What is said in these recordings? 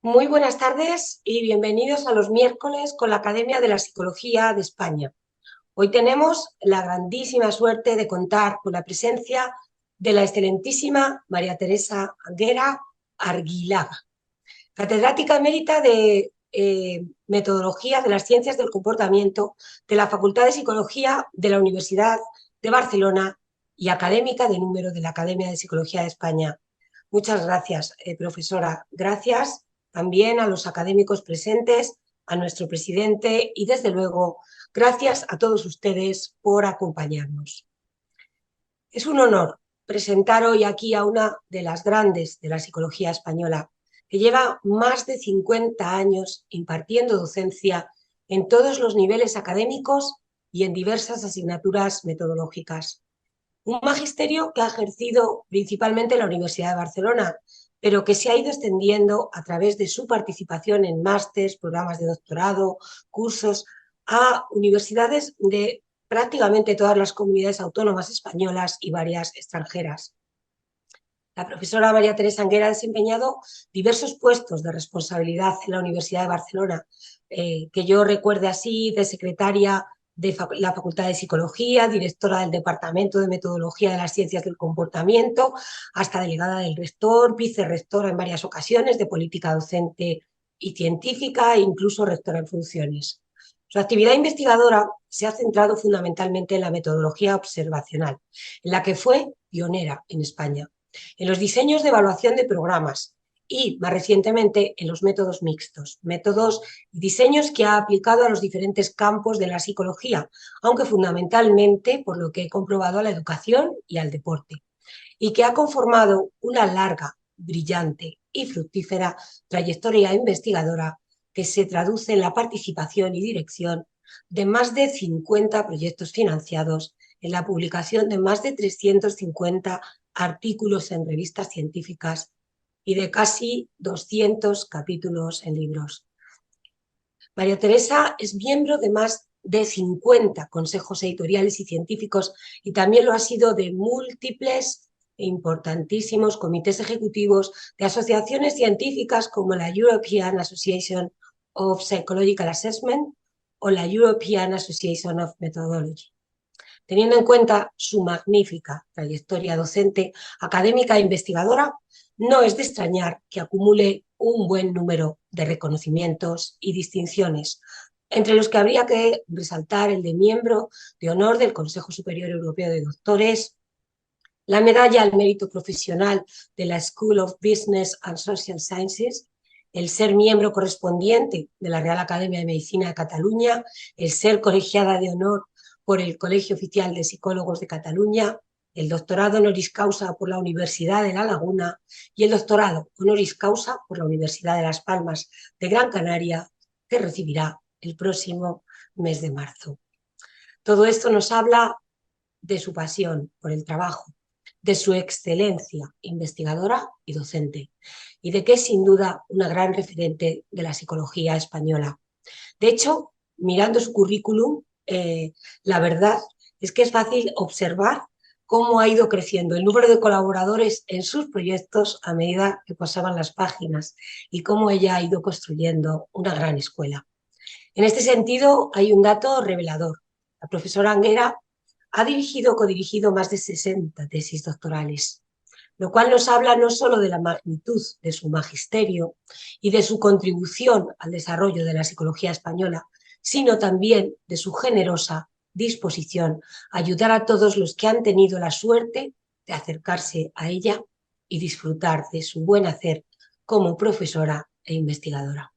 Muy buenas tardes y bienvenidos a los miércoles con la Academia de la Psicología de España. Hoy tenemos la grandísima suerte de contar con la presencia de la excelentísima María Teresa Anguera Arguilaga, catedrática emérita de Metodología de las Ciencias del Comportamiento de la Facultad de Psicología de la Universidad de Barcelona y académica de número de la Academia de Psicología de España. Muchas gracias, profesora. Gracias también a los académicos presentes, a nuestro presidente y, desde luego, gracias a todos ustedes por acompañarnos. Es un honor presentar hoy aquí a una de las grandes de la psicología española, que lleva más de 50 años impartiendo docencia en todos los niveles académicos y en diversas asignaturas metodológicas. Un magisterio que ha ejercido principalmente en la Universidad de Barcelona, pero que se ha ido extendiendo a través de su participación en másters, programas de doctorado, cursos, a universidades de prácticamente todas las comunidades autónomas españolas y varias extranjeras. La profesora María Teresa Anguera ha desempeñado diversos puestos de responsabilidad en la Universidad de Barcelona, que yo recuerde así, de secretaria de la Facultad de Psicología, directora del Departamento de Metodología de las Ciencias del Comportamiento, hasta delegada del rector, vicerrectora en varias ocasiones de política docente y científica e incluso rectora en funciones. Su actividad investigadora se ha centrado fundamentalmente en la metodología observacional, en la que fue pionera en España, en los diseños de evaluación de programas y, más recientemente, en los métodos mixtos, métodos y diseños que ha aplicado a los diferentes campos de la psicología, aunque fundamentalmente, por lo que he comprobado, a la educación y al deporte, y que ha conformado una larga, brillante y fructífera trayectoria investigadora que se traduce en la participación y dirección de más de 50 proyectos financiados, en la publicación de más de 350 artículos en revistas científicas y de casi 200 capítulos en libros. María Teresa es miembro de más de 50 consejos editoriales y científicos y también lo ha sido de múltiples e importantísimos comités ejecutivos de asociaciones científicas como la European Association of Psychological Assessment o la European Association of Methodology. Teniendo en cuenta su magnífica trayectoria docente, académica e investigadora, no es de extrañar que acumule un buen número de reconocimientos y distinciones, entre los que habría que resaltar el de miembro de honor del Consejo Superior Europeo de Doctores, la medalla al mérito profesional de la School of Business and Social Sciences, el ser miembro correspondiente de la Real Academia de Medicina de Cataluña, el ser colegiada de honor por el Colegio Oficial de Psicólogos de Cataluña, el doctorado honoris causa por la Universidad de La Laguna y el doctorado honoris causa por la Universidad de Las Palmas de Gran Canaria, que recibirá el próximo mes de marzo. Todo esto nos habla de su pasión por el trabajo, de su excelencia investigadora y docente, y de que es sin duda una gran referente de la psicología española. De hecho, mirando su currículum, la verdad es que es fácil observar cómo ha ido creciendo el número de colaboradores en sus proyectos a medida que pasaban las páginas y cómo ella ha ido construyendo una gran escuela. En este sentido, hay un dato revelador. La profesora Anguera ha dirigido o codirigido más de 60 tesis doctorales, lo cual nos habla no solo de la magnitud de su magisterio y de su contribución al desarrollo de la psicología española, sino también de su generosa disposición a ayudar a todos los que han tenido la suerte de acercarse a ella y disfrutar de su buen hacer como profesora e investigadora.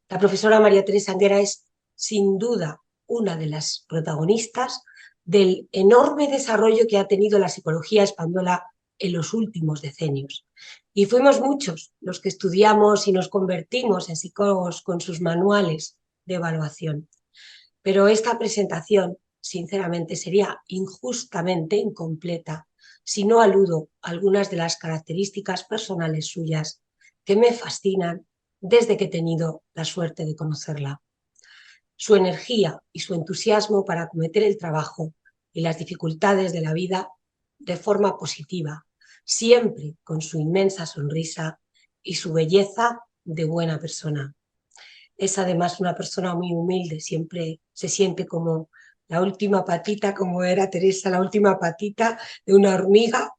La profesora María Teresa Anguera es, sin duda, una de las protagonistas del enorme desarrollo que ha tenido la psicología española en los últimos decenios. Y fuimos muchos los que estudiamos y nos convertimos en psicólogos con sus manuales de evaluación. Pero esta presentación, sinceramente, sería injustamente incompleta si no aludo a algunas de las características personales suyas que me fascinan desde que he tenido la suerte de conocerla. Su energía y su entusiasmo para acometer el trabajo y las dificultades de la vida de forma positiva, siempre con su inmensa sonrisa y su belleza de buena persona. Es además una persona muy humilde, siempre se siente como la última patita, como era Teresa, la última patita de una hormiga,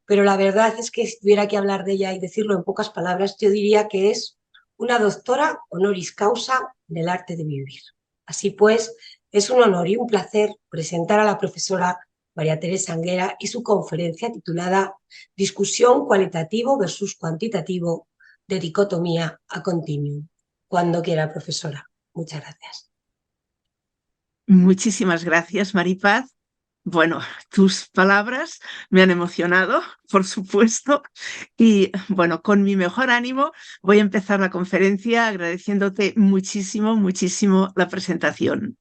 pero la verdad es que si tuviera que hablar de ella y decirlo en pocas palabras, yo diría que es una doctora honoris causa del arte de vivir. Así pues, es un honor y un placer presentar a la profesora María Teresa Anguera y su conferencia titulada Discusión cualitativo versus cuantitativo de dicotomía a continuum. Cuando quiera, profesora. Muchas gracias. Muchísimas gracias, Maripaz. Bueno, tus palabras me han emocionado, por supuesto, y bueno, con mi mejor ánimo voy a empezar la conferencia agradeciéndote muchísimo, muchísimo la presentación.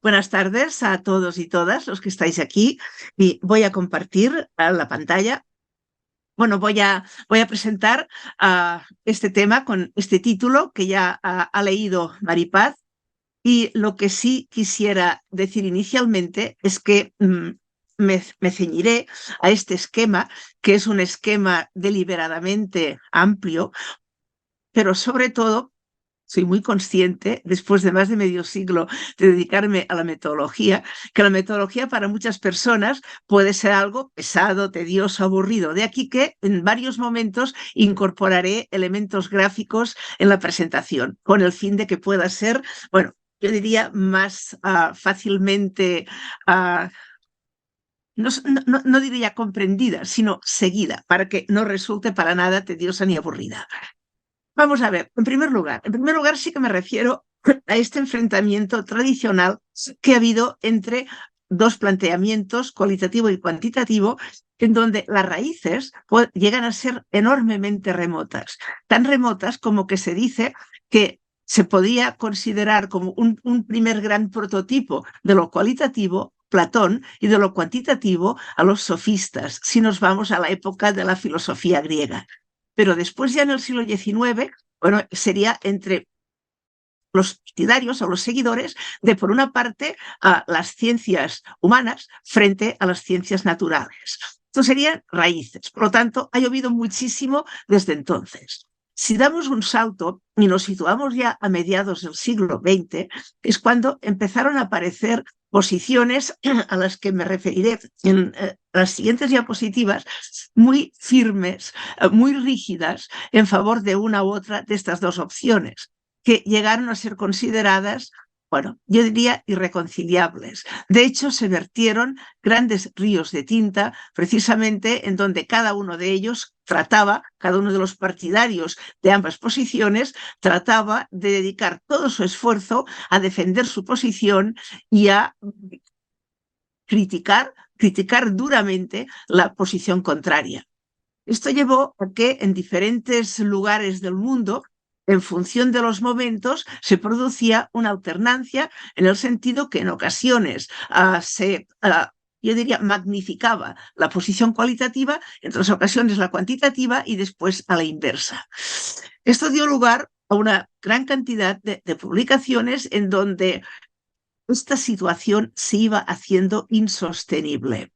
Buenas tardes a todos y todas los que estáis aquí y voy a compartir la pantalla. Bueno, voy a presentar este tema con este título que ya ha leído Maripaz. Y lo que sí quisiera decir inicialmente es que me ceñiré a este esquema, que es un esquema deliberadamente amplio, pero sobre todo soy muy consciente, después de más de medio siglo de dedicarme a la metodología, que la metodología para muchas personas puede ser algo pesado, tedioso, aburrido. De aquí que en varios momentos incorporaré elementos gráficos en la presentación, con el fin de que pueda ser, bueno, yo diría más fácilmente, no diría comprendida, sino seguida, para que no resulte para nada tediosa ni aburrida. Vamos a ver, en primer lugar sí que me refiero a este enfrentamiento tradicional que ha habido entre dos planteamientos, cualitativo y cuantitativo, en donde las raíces llegan a ser enormemente remotas, tan remotas como que se dice que se podía considerar como un primer gran prototipo de lo cualitativo Platón y de lo cuantitativo a los sofistas, si nos vamos a la época de la filosofía griega. Pero después ya en el siglo XIX, bueno, sería entre los partidarios o los seguidores de, por una parte, a las ciencias humanas frente a las ciencias naturales. Esto serían raíces. Por lo tanto, ha llovido muchísimo desde entonces. Si damos un salto y nos situamos ya a mediados del siglo XX, es cuando empezaron a aparecer posiciones a las que me referiré en las siguientes diapositivas, muy firmes, muy rígidas en favor de una u otra de estas dos opciones, que llegaron a ser consideradas, bueno, yo diría irreconciliables. De hecho, se vertieron grandes ríos de tinta, precisamente en donde cada uno de ellos trataba, cada uno de los partidarios de ambas posiciones, trataba de dedicar todo su esfuerzo a defender su posición y a criticar duramente la posición contraria. Esto llevó a que en diferentes lugares del mundo, en función de los momentos, se producía una alternancia en el sentido que en ocasiones yo diría, magnificaba la posición cualitativa, en otras ocasiones la cuantitativa y después a la inversa. Esto dio lugar a una gran cantidad de publicaciones en donde esta situación se iba haciendo insostenible.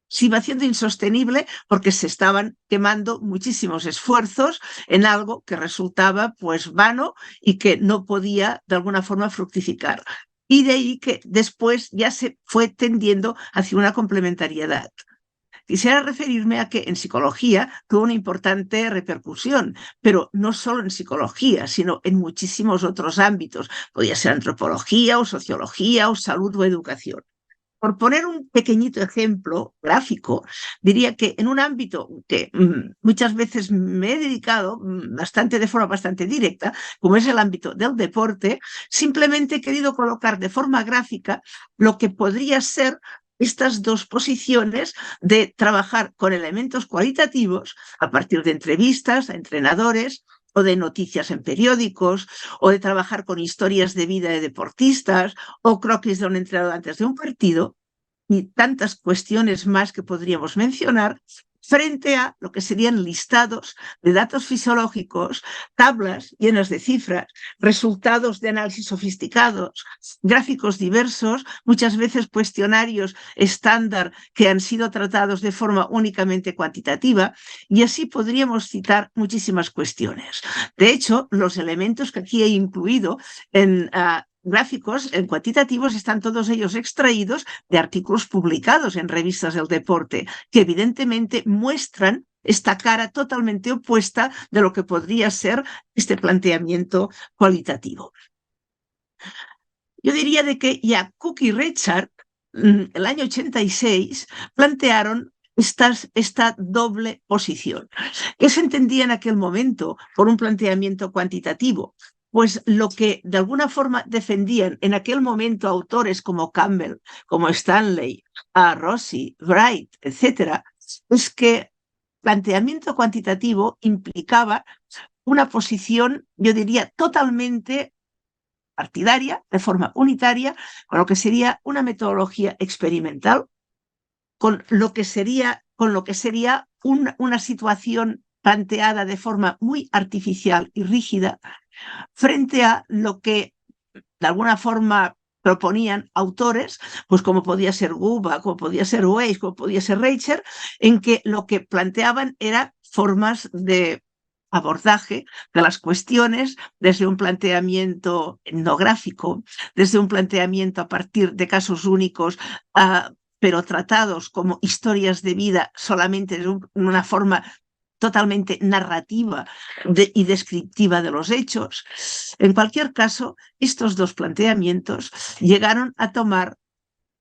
Se iba haciendo insostenible porque se estaban quemando muchísimos esfuerzos en algo que resultaba pues vano y que no podía de alguna forma fructificar. Y de ahí que después ya se fue tendiendo hacia una complementariedad. Quisiera referirme a que en psicología tuvo una importante repercusión, pero no solo en psicología, sino en muchísimos otros ámbitos. Podía ser antropología o sociología o salud o educación. Por poner un pequeñito ejemplo gráfico, diría que en un ámbito que muchas veces me he dedicado de forma bastante directa, como es el ámbito del deporte, simplemente he querido colocar de forma gráfica lo que podría ser estas dos posiciones de trabajar con elementos cualitativos a partir de entrevistas a entrenadores o de noticias en periódicos, o de trabajar con historias de vida de deportistas, o croquis de un entrenador antes de un partido, y tantas cuestiones más que podríamos mencionar, frente a lo que serían listados de datos fisiológicos, tablas llenas de cifras, resultados de análisis sofisticados, gráficos diversos, muchas veces cuestionarios estándar que han sido tratados de forma únicamente cuantitativa, y así podríamos citar muchísimas cuestiones. De hecho, los elementos que aquí he incluido en gráficos cuantitativos están todos ellos extraídos de artículos publicados en revistas del deporte, que evidentemente muestran esta cara totalmente opuesta de lo que podría ser este planteamiento cualitativo. Yo diría de que ya Cook y Reichert, el año 86, plantearon esta doble posición. ¿Qué se entendía en aquel momento por un planteamiento cuantitativo? Pues lo que de alguna forma defendían en aquel momento autores como Campbell, como Stanley, Rossi, Wright, etcétera, es que planteamiento cuantitativo implicaba una posición, yo diría, totalmente partidaria, de forma unitaria, con lo que sería una metodología experimental, con lo que sería una situación planteada de forma muy artificial y rígida, frente a lo que de alguna forma proponían autores, pues como podía ser Guba, como podía ser Weiss, como podía ser Reichert, en que lo que planteaban eran formas de abordaje de las cuestiones desde un planteamiento etnográfico, desde un planteamiento a partir de casos únicos, pero tratados como historias de vida solamente de una forma totalmente narrativa y descriptiva de los hechos. En cualquier caso, estos dos planteamientos llegaron a tomar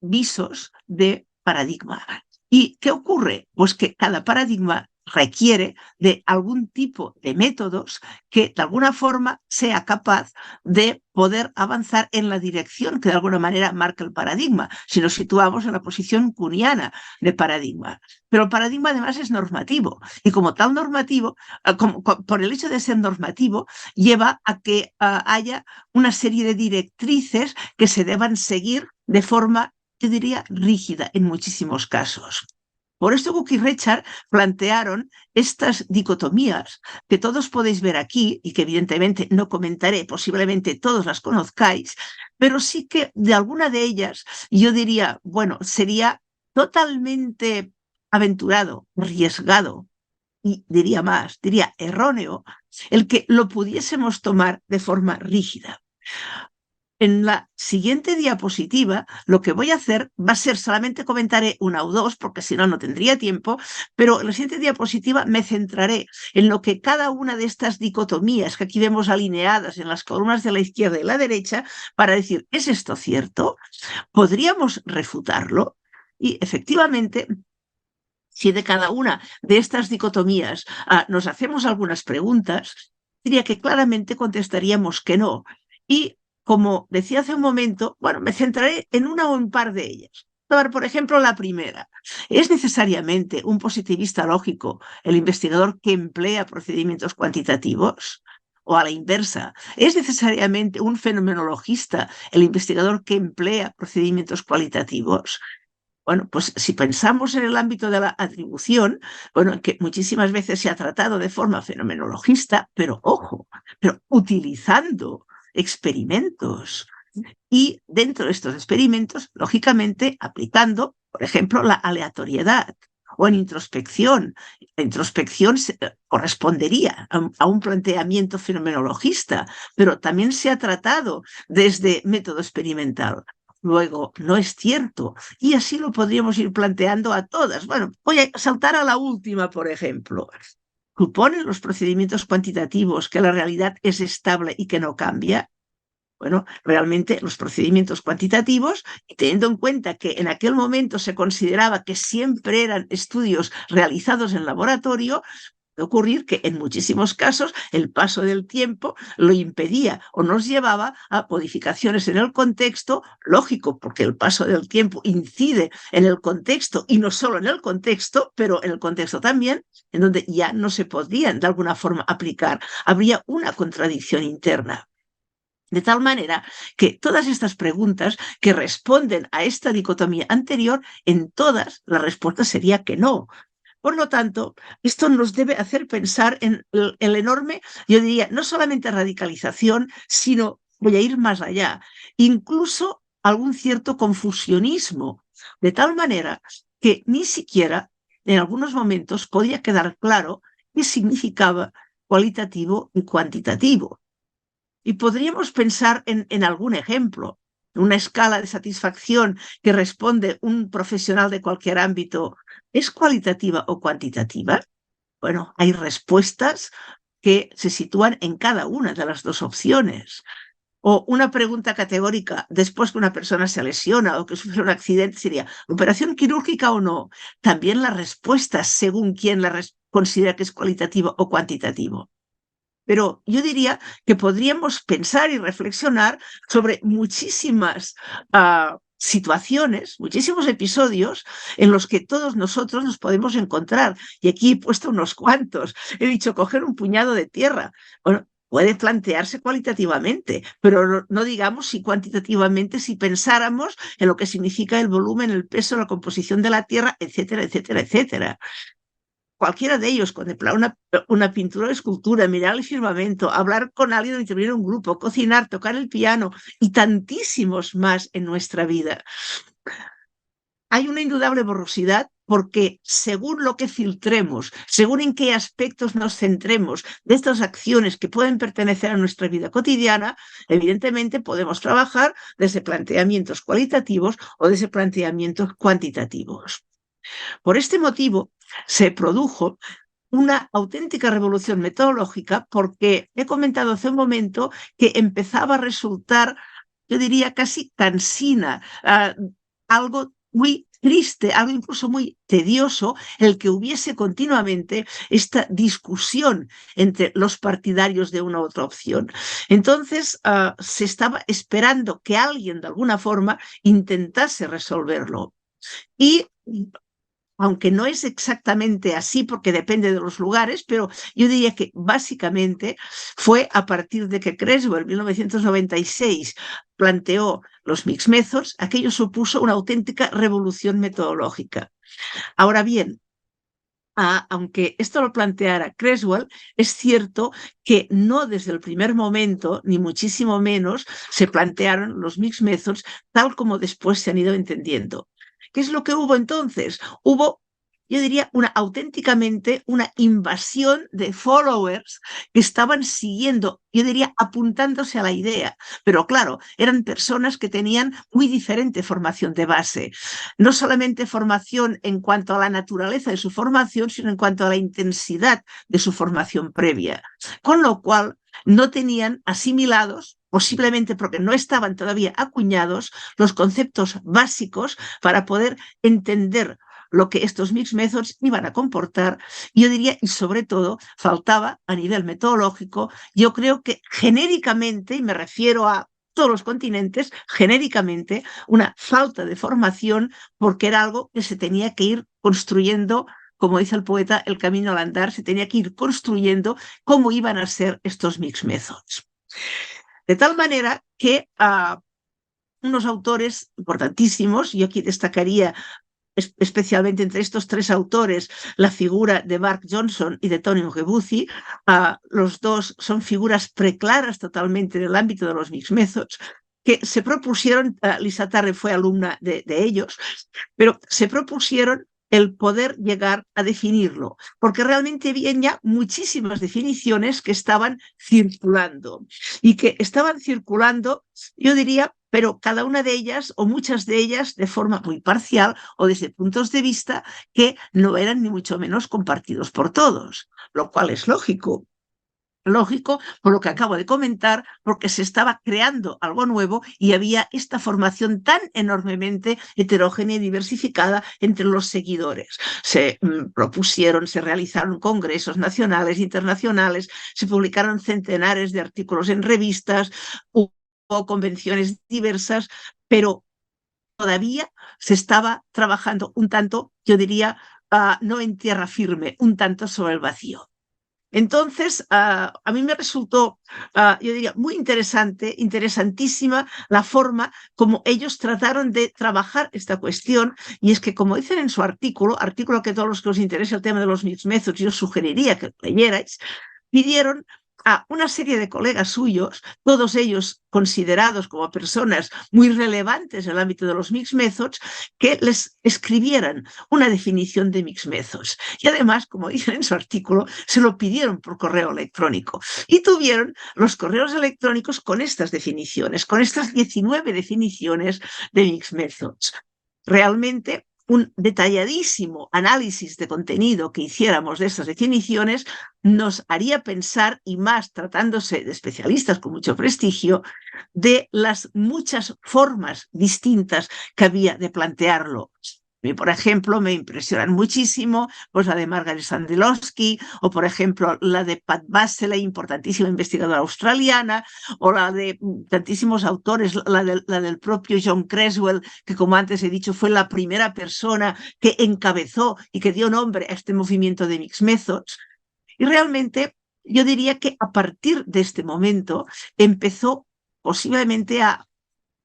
visos de paradigma. ¿Y qué ocurre? Pues que cada paradigma requiere de algún tipo de métodos que de alguna forma sea capaz de poder avanzar en la dirección que de alguna manera marca el paradigma, si nos situamos en la posición kuhniana de paradigma. Pero el paradigma además es normativo y como tal normativo, por el hecho de ser normativo, lleva a que haya una serie de directrices que se deban seguir de forma, yo diría, rígida en muchísimos casos. Por esto Cook y Reichert plantearon estas dicotomías que todos podéis ver aquí y que evidentemente no comentaré, posiblemente todos las conozcáis, pero sí que de alguna de ellas yo diría, bueno, sería totalmente aventurado, arriesgado y diría más, diría erróneo, el que lo pudiésemos tomar de forma rígida. En la siguiente diapositiva, lo que voy a hacer va a ser, solamente comentaré una o dos, porque si no, no tendría tiempo, pero en la siguiente diapositiva me centraré en lo que cada una de estas dicotomías que aquí vemos alineadas en las columnas de la izquierda y la derecha, para decir, ¿es esto cierto? ¿Podríamos refutarlo? Y efectivamente, si de cada una de estas dicotomías nos hacemos algunas preguntas, diría que claramente contestaríamos que no. Y como decía hace un momento, bueno, me centraré en una o un par de ellas. Por ejemplo, la primera. ¿Es necesariamente un positivista lógico el investigador que emplea procedimientos cuantitativos? O a la inversa, ¿es necesariamente un fenomenologista el investigador que emplea procedimientos cualitativos? Bueno, pues si pensamos en el ámbito de la atribución, bueno, que muchísimas veces se ha tratado de forma fenomenologista, pero ojo, pero utilizando experimentos y dentro de estos experimentos, lógicamente, aplicando, por ejemplo, la aleatoriedad o en introspección. La introspección correspondería a un planteamiento fenomenologista, pero también se ha tratado desde método experimental. Luego, no es cierto. Y así lo podríamos ir planteando a todas. Bueno, voy a saltar a la última, por ejemplo. ¿Suponen los procedimientos cuantitativos que la realidad es estable y que no cambia? Bueno, realmente los procedimientos cuantitativos, y teniendo en cuenta que en aquel momento se consideraba que siempre eran estudios realizados en laboratorio, puede ocurrir que en muchísimos casos el paso del tiempo lo impedía o nos llevaba a modificaciones en el contexto, lógico, porque el paso del tiempo incide en el contexto y no solo en el contexto, pero en el contexto también, en donde ya no se podían de alguna forma aplicar. Habría una contradicción interna. De tal manera que todas estas preguntas que responden a esta dicotomía anterior, en todas la respuesta sería que no. Por lo tanto, esto nos debe hacer pensar en el enorme, yo diría, no solamente radicalización, sino, voy a ir más allá, incluso algún cierto confusionismo, de tal manera que ni siquiera en algunos momentos podía quedar claro qué significaba cualitativo y cuantitativo. Y podríamos pensar en algún ejemplo, una escala de satisfacción que responde un profesional de cualquier ámbito, ¿es cualitativa o cuantitativa? Bueno, hay respuestas que se sitúan en cada una de las dos opciones. O una pregunta categórica después que una persona se lesiona o que sufre un accidente sería, ¿operación quirúrgica o no? También las respuestas según quién la considera que es cualitativo o cuantitativo. Pero yo diría que podríamos pensar y reflexionar sobre muchísimas situaciones, muchísimos episodios en los que todos nosotros nos podemos encontrar. Y aquí he puesto unos cuantos. He dicho coger un puñado de tierra. Bueno, puede plantearse cualitativamente, pero no digamos si cuantitativamente, si pensáramos en lo que significa el volumen, el peso, la composición de la tierra, etcétera, etcétera, etcétera. Cualquiera de ellos, contemplar una pintura o escultura, mirar el firmamento, hablar con alguien o intervenir en un grupo, cocinar, tocar el piano y tantísimos más en nuestra vida. Hay una indudable borrosidad porque según lo que filtremos, según en qué aspectos nos centremos de estas acciones que pueden pertenecer a nuestra vida cotidiana, evidentemente podemos trabajar desde planteamientos cualitativos o desde planteamientos cuantitativos. Por este motivo, se produjo una auténtica revolución metodológica porque he comentado hace un momento que empezaba a resultar, yo diría, casi cansina, algo muy triste, algo incluso muy tedioso, el que hubiese continuamente esta discusión entre los partidarios de una u otra opción. Entonces, se estaba esperando que alguien de alguna forma intentase resolverlo. Y aunque no es exactamente así porque depende de los lugares, pero yo diría que básicamente fue a partir de que Creswell en 1996 planteó los Mixed Methods, aquello supuso una auténtica revolución metodológica. Ahora bien, aunque esto lo planteara Creswell, es cierto que no desde el primer momento, ni muchísimo menos, se plantearon los Mixed Methods tal como después se han ido entendiendo. ¿Qué es lo que hubo entonces? Hubo, yo diría, auténticamente una invasión de followers que estaban siguiendo, yo diría, apuntándose a la idea. Pero claro, eran personas que tenían muy diferente formación de base. No solamente formación en cuanto a la naturaleza de su formación, sino en cuanto a la intensidad de su formación previa. Con lo cual, no tenían asimilados, posiblemente porque no estaban todavía acuñados, los conceptos básicos para poder entender lo que estos Mixed Methods iban a comportar. Yo diría, y sobre todo, faltaba a nivel metodológico, yo creo que genéricamente, y me refiero a todos los continentes, genéricamente, una falta de formación porque era algo que se tenía que ir construyendo, como dice el poeta, el camino al andar, se tenía que ir construyendo cómo iban a ser estos Mixed Methods. De tal manera que unos autores importantísimos, yo aquí destacaría especialmente entre estos tres autores la figura de Mark Johnson y de Tony Ngebuzi, los dos son figuras preclaras totalmente en el ámbito de los Mixed Methods, que se propusieron, Lisa Tarre fue alumna de ellos, pero se propusieron el poder llegar a definirlo, porque realmente había ya muchísimas definiciones que estaban circulando y que estaban circulando, yo diría, pero cada una de ellas o muchas de ellas de forma muy parcial o desde puntos de vista que no eran ni mucho menos compartidos por todos, lo cual es lógico. Lógico, por lo que acabo de comentar, porque se estaba creando algo nuevo y había esta formación tan enormemente heterogénea y diversificada entre los seguidores. Se propusieron, se realizaron congresos nacionales e internacionales, se publicaron centenares de artículos en revistas, hubo convenciones diversas, pero todavía se estaba trabajando un tanto, yo diría, no en tierra firme, un tanto sobre el vacío. Entonces, a mí me resultó, yo diría, muy interesante, interesantísima la forma como ellos trataron de trabajar esta cuestión. Y es que, como dicen en su artículo que todos los que os interese el tema de los mixed methods, yo sugeriría que lo leyerais, pidieron a una serie de colegas suyos, todos ellos considerados como personas muy relevantes en el ámbito de los mixed methods, que les escribieran una definición de mixed methods. Y además, como dicen en su artículo, se lo pidieron por correo electrónico. Y tuvieron los correos electrónicos con estas definiciones, con estas 19 definiciones de mixed methods. Realmente, un detalladísimo análisis de contenido que hiciéramos de estas definiciones nos haría pensar, y más tratándose de especialistas con mucho prestigio, de las muchas formas distintas que había de plantearlo. Por ejemplo, me impresionan muchísimo pues, la de Margaret Sandlowski, o por ejemplo la de Pat Baseley, importantísima investigadora australiana, o la de tantísimos autores, la del propio John Creswell, que como antes he dicho fue la primera persona que encabezó y que dio nombre a este movimiento de mixed methods. Y realmente yo diría que a partir de este momento empezó posiblemente a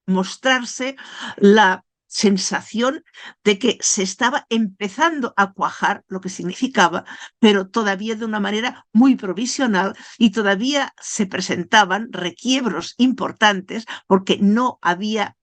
mostrarse la sensación de que se estaba empezando a cuajar lo que significaba, pero todavía de una manera muy provisional, y todavía se presentaban requiebros importantes porque no había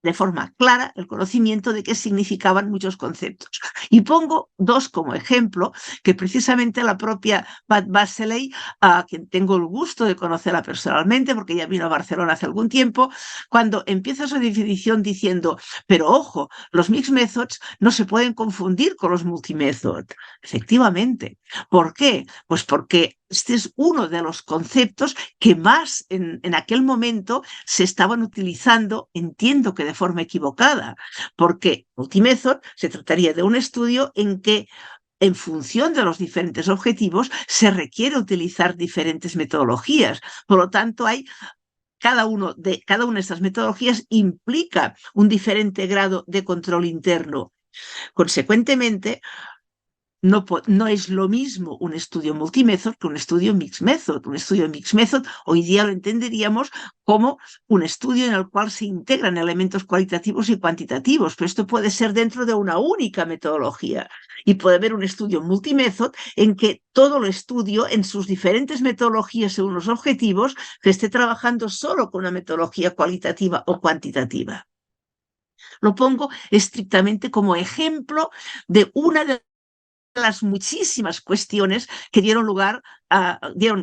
de forma clara el conocimiento de qué significaban muchos conceptos. Y pongo dos como ejemplo, que precisamente la propia Pat Baseley, a quien tengo el gusto de conocerla personalmente, porque ella vino a Barcelona hace algún tiempo, cuando empieza su definición diciendo, pero ojo, los mixed methods no se pueden confundir con los multimethod. Efectivamente. ¿Por qué? Pues porque este es uno de los conceptos que más en aquel momento se estaban utilizando, entiendo que de forma equivocada, porque multimethod se trataría de un estudio en que en función de los diferentes objetivos se requiere utilizar diferentes metodologías. Por lo tanto, cada una de estas metodologías implica un diferente grado de control interno. Consecuentemente, no es lo mismo un estudio multimethod que un estudio mixed method. Un estudio mixed method hoy día lo entenderíamos como un estudio en el cual se integran elementos cualitativos y cuantitativos, pero esto puede ser dentro de una única metodología. Y puede haber un estudio multimethod en que todo el estudio en sus diferentes metodologías según los objetivos se esté trabajando solo con una metodología cualitativa o cuantitativa. Lo pongo estrictamente como ejemplo de una de las muchísimas cuestiones que dieron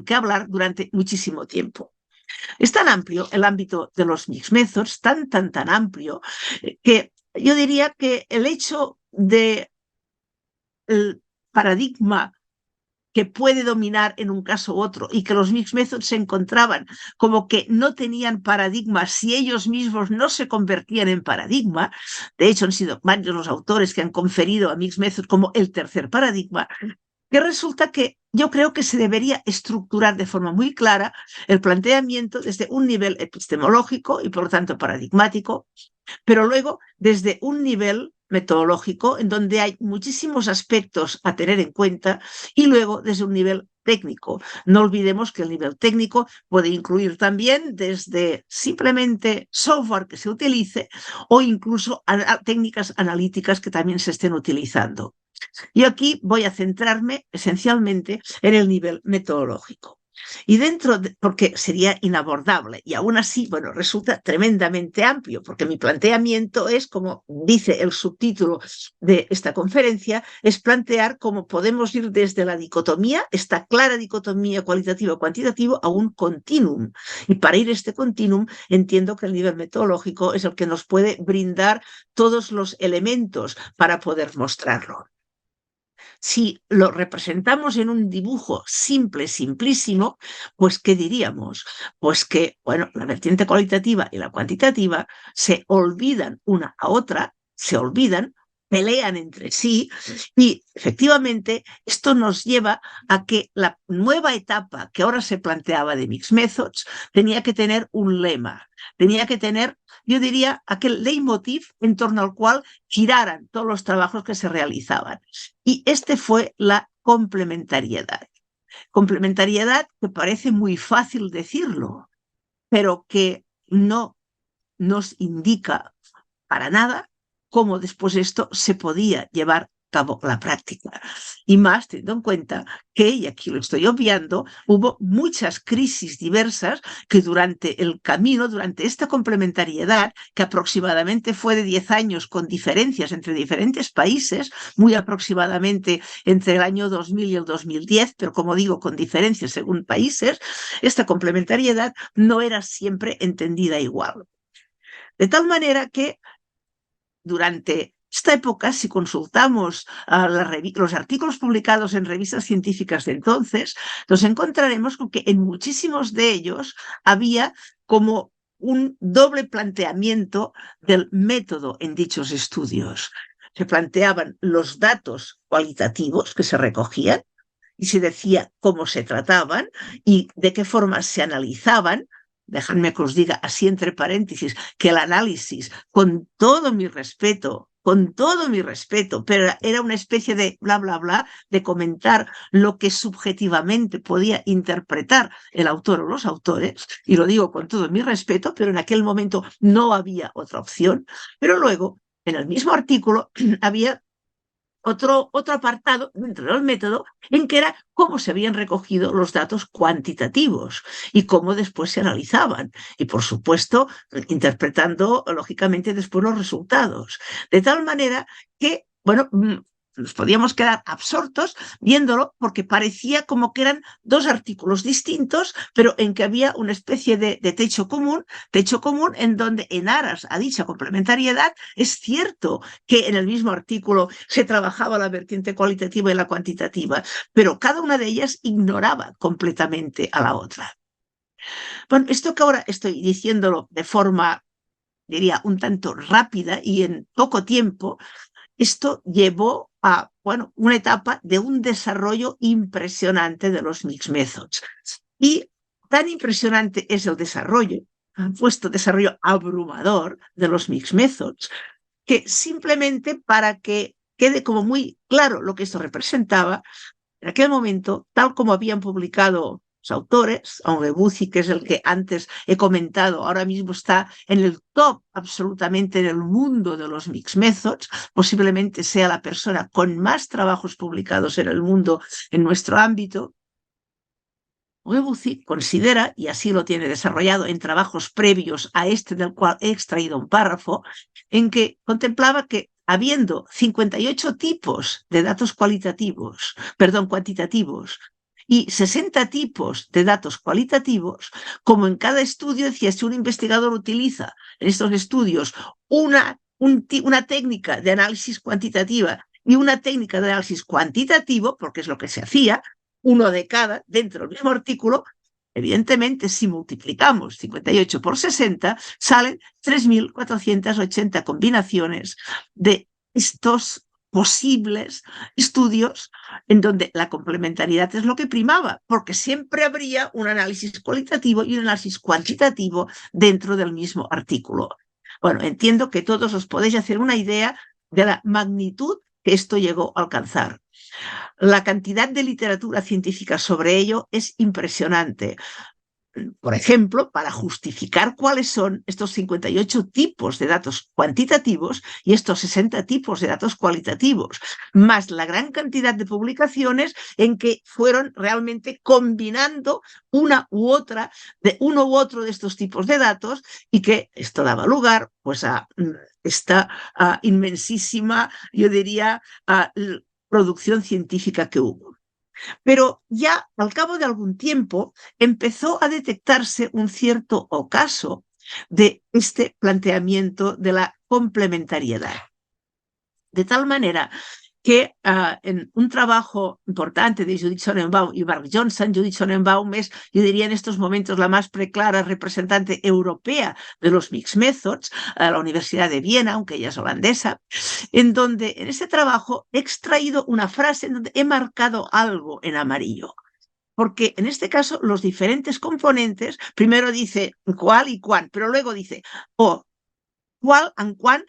que hablar durante muchísimo tiempo. Es tan amplio el ámbito de los mixed methods, tan amplio, que yo diría que el hecho de el paradigma que puede dominar en un caso u otro, y que los mixed methods se encontraban como que no tenían paradigma si ellos mismos no se convertían en paradigma. De hecho, han sido varios los autores que han conferido a mixed methods como el tercer paradigma, que resulta que yo creo que se debería estructurar de forma muy clara el planteamiento desde un nivel epistemológico y por lo tanto paradigmático, pero luego desde un nivel metodológico en donde hay muchísimos aspectos a tener en cuenta, y luego desde un nivel técnico. No olvidemos que el nivel técnico puede incluir también desde simplemente software que se utilice o incluso técnicas analíticas que también se estén utilizando. Y aquí voy a centrarme esencialmente en el nivel metodológico. Y porque sería inabordable, y aún así, bueno, resulta tremendamente amplio, porque mi planteamiento es, como dice el subtítulo de esta conferencia, es plantear cómo podemos ir desde la dicotomía, esta clara dicotomía cualitativo-cuantitativo, a un continuum. Y para ir a este continuum, entiendo que el nivel metodológico es el que nos puede brindar todos los elementos para poder mostrarlo. Si lo representamos en un dibujo simple, simplísimo, pues ¿qué diríamos? Pues que, bueno, la vertiente cualitativa y la cuantitativa se olvidan una a otra, pelean entre sí, y efectivamente esto nos lleva a que la nueva etapa que ahora se planteaba de mixed methods tenía que tener un lema, tenía que tener, yo diría, aquel leitmotiv en torno al cual giraran todos los trabajos que se realizaban. Y este fue la complementariedad. Complementariedad que parece muy fácil decirlo, pero que no nos indica para nada cómo después esto se podía llevar a cabo la práctica. Y más teniendo en cuenta que, y aquí lo estoy obviando, hubo muchas crisis diversas que durante el camino, durante esta complementariedad, que aproximadamente fue de 10 años con diferencias entre diferentes países, muy aproximadamente entre el año 2000 y el 2010, pero como digo, con diferencias según países, esta complementariedad no era siempre entendida igual. De tal manera que durante esta época, si consultamos los artículos publicados en revistas científicas de entonces, nos encontraremos con que en muchísimos de ellos había como un doble planteamiento del método en dichos estudios. Se planteaban los datos cualitativos que se recogían y se decía cómo se trataban y de qué forma se analizaban. Dejadme que os diga así entre paréntesis que el análisis, con todo mi respeto, pero era una especie de bla, bla, bla, de comentar lo que subjetivamente podía interpretar el autor o los autores, y lo digo con todo mi respeto, pero en aquel momento no había otra opción. Pero luego, en el mismo artículo, había otro apartado dentro del método en que era cómo se habían recogido los datos cuantitativos y cómo después se analizaban. Y, por supuesto, interpretando, lógicamente, después los resultados. De tal manera que, bueno, nos podíamos quedar absortos viéndolo porque parecía como que eran dos artículos distintos, pero en que había una especie de techo común en donde, en aras a dicha complementariedad, es cierto que en el mismo artículo se trabajaba la vertiente cualitativa y la cuantitativa, pero cada una de ellas ignoraba completamente a la otra. Bueno, esto que ahora estoy diciéndolo de forma, diría, un tanto rápida y en poco tiempo, esto llevó a, bueno, una etapa de un desarrollo impresionante de los mixed methods. Y tan impresionante es el desarrollo, puesto desarrollo abrumador de los mixed methods, que simplemente para que quede como muy claro lo que esto representaba, en aquel momento, tal como habían publicado los autores, aunque Bucy, que es el que antes he comentado, ahora mismo está en el top absolutamente en el mundo de los mixed methods, posiblemente sea la persona con más trabajos publicados en el mundo en nuestro ámbito. Bucy considera, y así lo tiene desarrollado en trabajos previos a este del cual he extraído un párrafo, en que contemplaba que habiendo 58 tipos de datos cuantitativos y 60 tipos de datos cualitativos, como en cada estudio, decía, si un investigador utiliza en estos estudios una técnica de análisis cuantitativa y una técnica de análisis cuantitativo, porque es lo que se hacía, uno de cada dentro del mismo artículo, evidentemente, si multiplicamos 58 por 60, salen 3.480 combinaciones de estos posibles estudios en donde la complementariedad es lo que primaba, porque siempre habría un análisis cualitativo y un análisis cuantitativo dentro del mismo artículo. Bueno, entiendo que todos os podéis hacer una idea de la magnitud que esto llegó a alcanzar. La cantidad de literatura científica sobre ello es impresionante. Por ejemplo, para justificar cuáles son estos 58 tipos de datos cuantitativos y estos 60 tipos de datos cualitativos, más la gran cantidad de publicaciones en que fueron realmente combinando uno u otro de estos tipos de datos, y que esto daba lugar pues a esta inmensísima, yo diría, producción científica que hubo. Pero ya al cabo de algún tiempo empezó a detectarse un cierto ocaso de este planteamiento de la complementariedad. De tal manera que en un trabajo importante de Judith Sonnenbaum y Mark Johnson, Judith Sonnenbaum es, yo diría en estos momentos, la más preclara representante europea de los mixed methods, a la Universidad de Viena, aunque ella es holandesa, en donde en ese trabajo he extraído una frase en donde he marcado algo en amarillo. Porque en este caso los diferentes componentes, primero dice cuál y cuán, pero luego dice cuál and cuán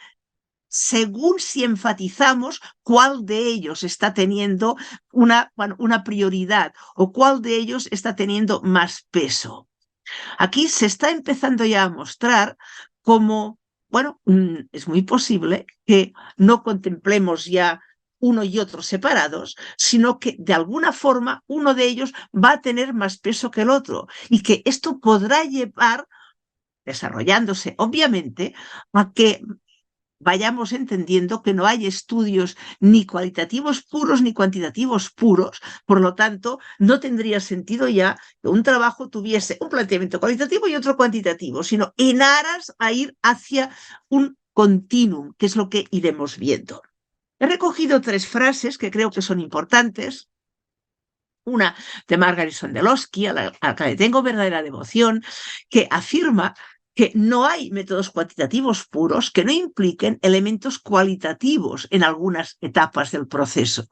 según si enfatizamos cuál de ellos está teniendo una prioridad o cuál de ellos está teniendo más peso. Aquí se está empezando ya a mostrar cómo, es muy posible que no contemplemos ya uno y otro separados, sino que de alguna forma uno de ellos va a tener más peso que el otro y que esto podrá llevar, desarrollándose obviamente, a que vayamos entendiendo que no hay estudios ni cualitativos puros ni cuantitativos puros. Por lo tanto, no tendría sentido ya que un trabajo tuviese un planteamiento cualitativo y otro cuantitativo, sino en aras a ir hacia un continuum, que es lo que iremos viendo. He recogido 3 frases que creo que son importantes. Una de Margaret Sondelowski, a la que le tengo verdadera devoción, que afirma que no hay métodos cuantitativos puros que no impliquen elementos cualitativos en algunas etapas del proceso.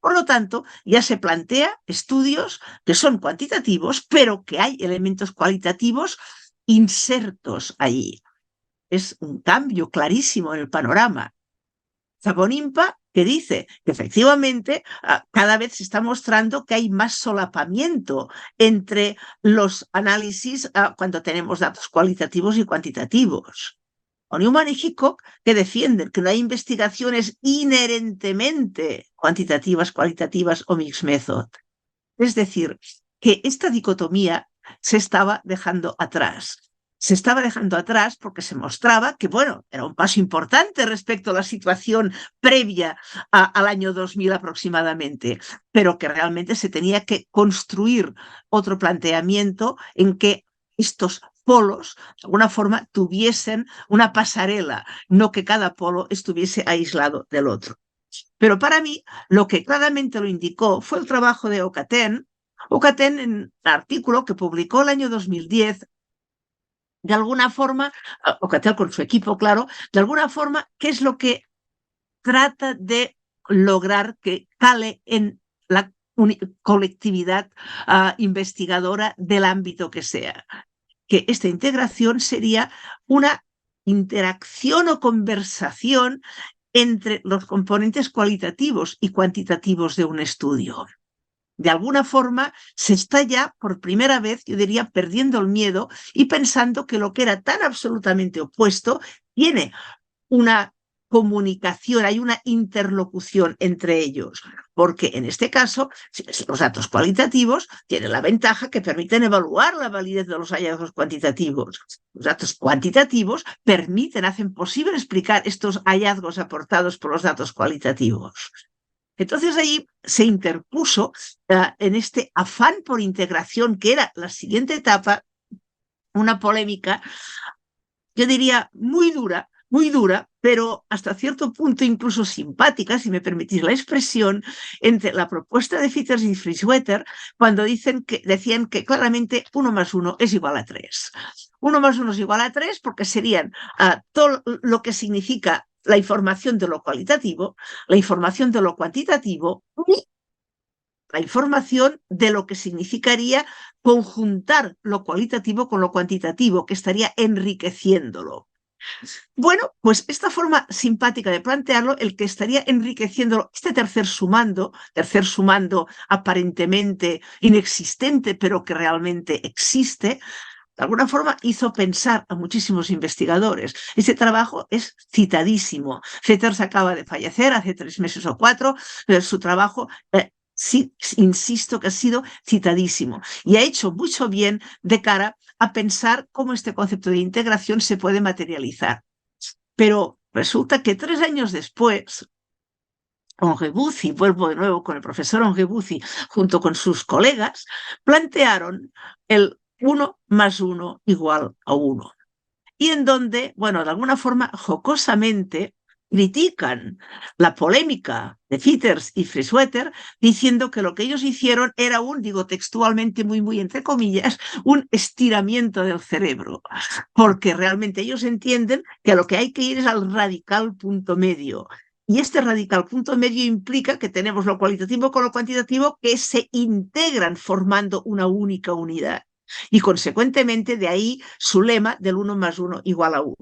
Por lo tanto, ya se plantea estudios que son cuantitativos, pero que hay elementos cualitativos insertos allí. Es un cambio clarísimo en el panorama. Zabonimpa, que dice que efectivamente cada vez se está mostrando que hay más solapamiento entre los análisis cuando tenemos datos cualitativos y cuantitativos. O Newman y Hickok, que defienden que no hay investigaciones inherentemente cuantitativas, cualitativas o mixed method. Es decir, que esta dicotomía se estaba dejando atrás. Se estaba dejando atrás porque se mostraba que, era un paso importante respecto a la situación previa al año 2000 aproximadamente, pero que realmente se tenía que construir otro planteamiento en que estos polos, de alguna forma, tuviesen una pasarela, no que cada polo estuviese aislado del otro. Pero para mí, lo que claramente lo indicó fue el trabajo de Ocaten. Ocaten, en un artículo que publicó el año 2010, de alguna forma, Ocatel con su equipo, claro, de alguna forma, ¿qué es lo que trata de lograr que cale en la colectividad investigadora del ámbito que sea? Que esta integración sería una interacción o conversación entre los componentes cualitativos y cuantitativos de un estudio. De alguna forma se está ya por primera vez, yo diría, perdiendo el miedo y pensando que lo que era tan absolutamente opuesto tiene una comunicación, hay una interlocución entre ellos, porque en este caso los datos cualitativos tienen la ventaja que permiten evaluar la validez de los hallazgos cuantitativos. Los datos cuantitativos hacen posible explicar estos hallazgos aportados por los datos cualitativos. Entonces ahí se interpuso en este afán por integración, que era la siguiente etapa, una polémica, yo diría muy dura, pero hasta cierto punto incluso simpática, si me permitís la expresión, entre la propuesta de Fiters y Frischwetter, cuando decían que claramente 1 más 1 es igual a 3. 1 más 1 es igual a 3 porque serían todo lo que significa la información de lo cualitativo, la información de lo cuantitativo y la información de lo que significaría conjuntar lo cualitativo con lo cuantitativo, que estaría enriqueciéndolo. Bueno, pues esta forma simpática de plantearlo, el que estaría enriqueciéndolo, este tercer sumando aparentemente inexistente, pero que realmente existe, de alguna forma hizo pensar a muchísimos investigadores. Este trabajo es citadísimo. Fetters acaba de fallecer hace 3 meses o 4, pero su trabajo, sí, insisto que ha sido citadísimo y ha hecho mucho bien de cara a pensar cómo este concepto de integración se puede materializar. Pero resulta que 3 años después, Ongebuzi, vuelvo de nuevo con el profesor Ongebuzi, junto con sus colegas, plantearon el 1 más 1 igual a 1. Y en donde, de alguna forma, jocosamente, critican la polémica de Fiters y Frischwetter, diciendo que lo que ellos hicieron era digo textualmente, muy entre comillas, un estiramiento del cerebro, porque realmente ellos entienden que a lo que hay que ir es al radical punto medio. Y este radical punto medio implica que tenemos lo cualitativo con lo cuantitativo que se integran formando una única unidad. Y consecuentemente de ahí su lema del 1 más 1 igual a 1.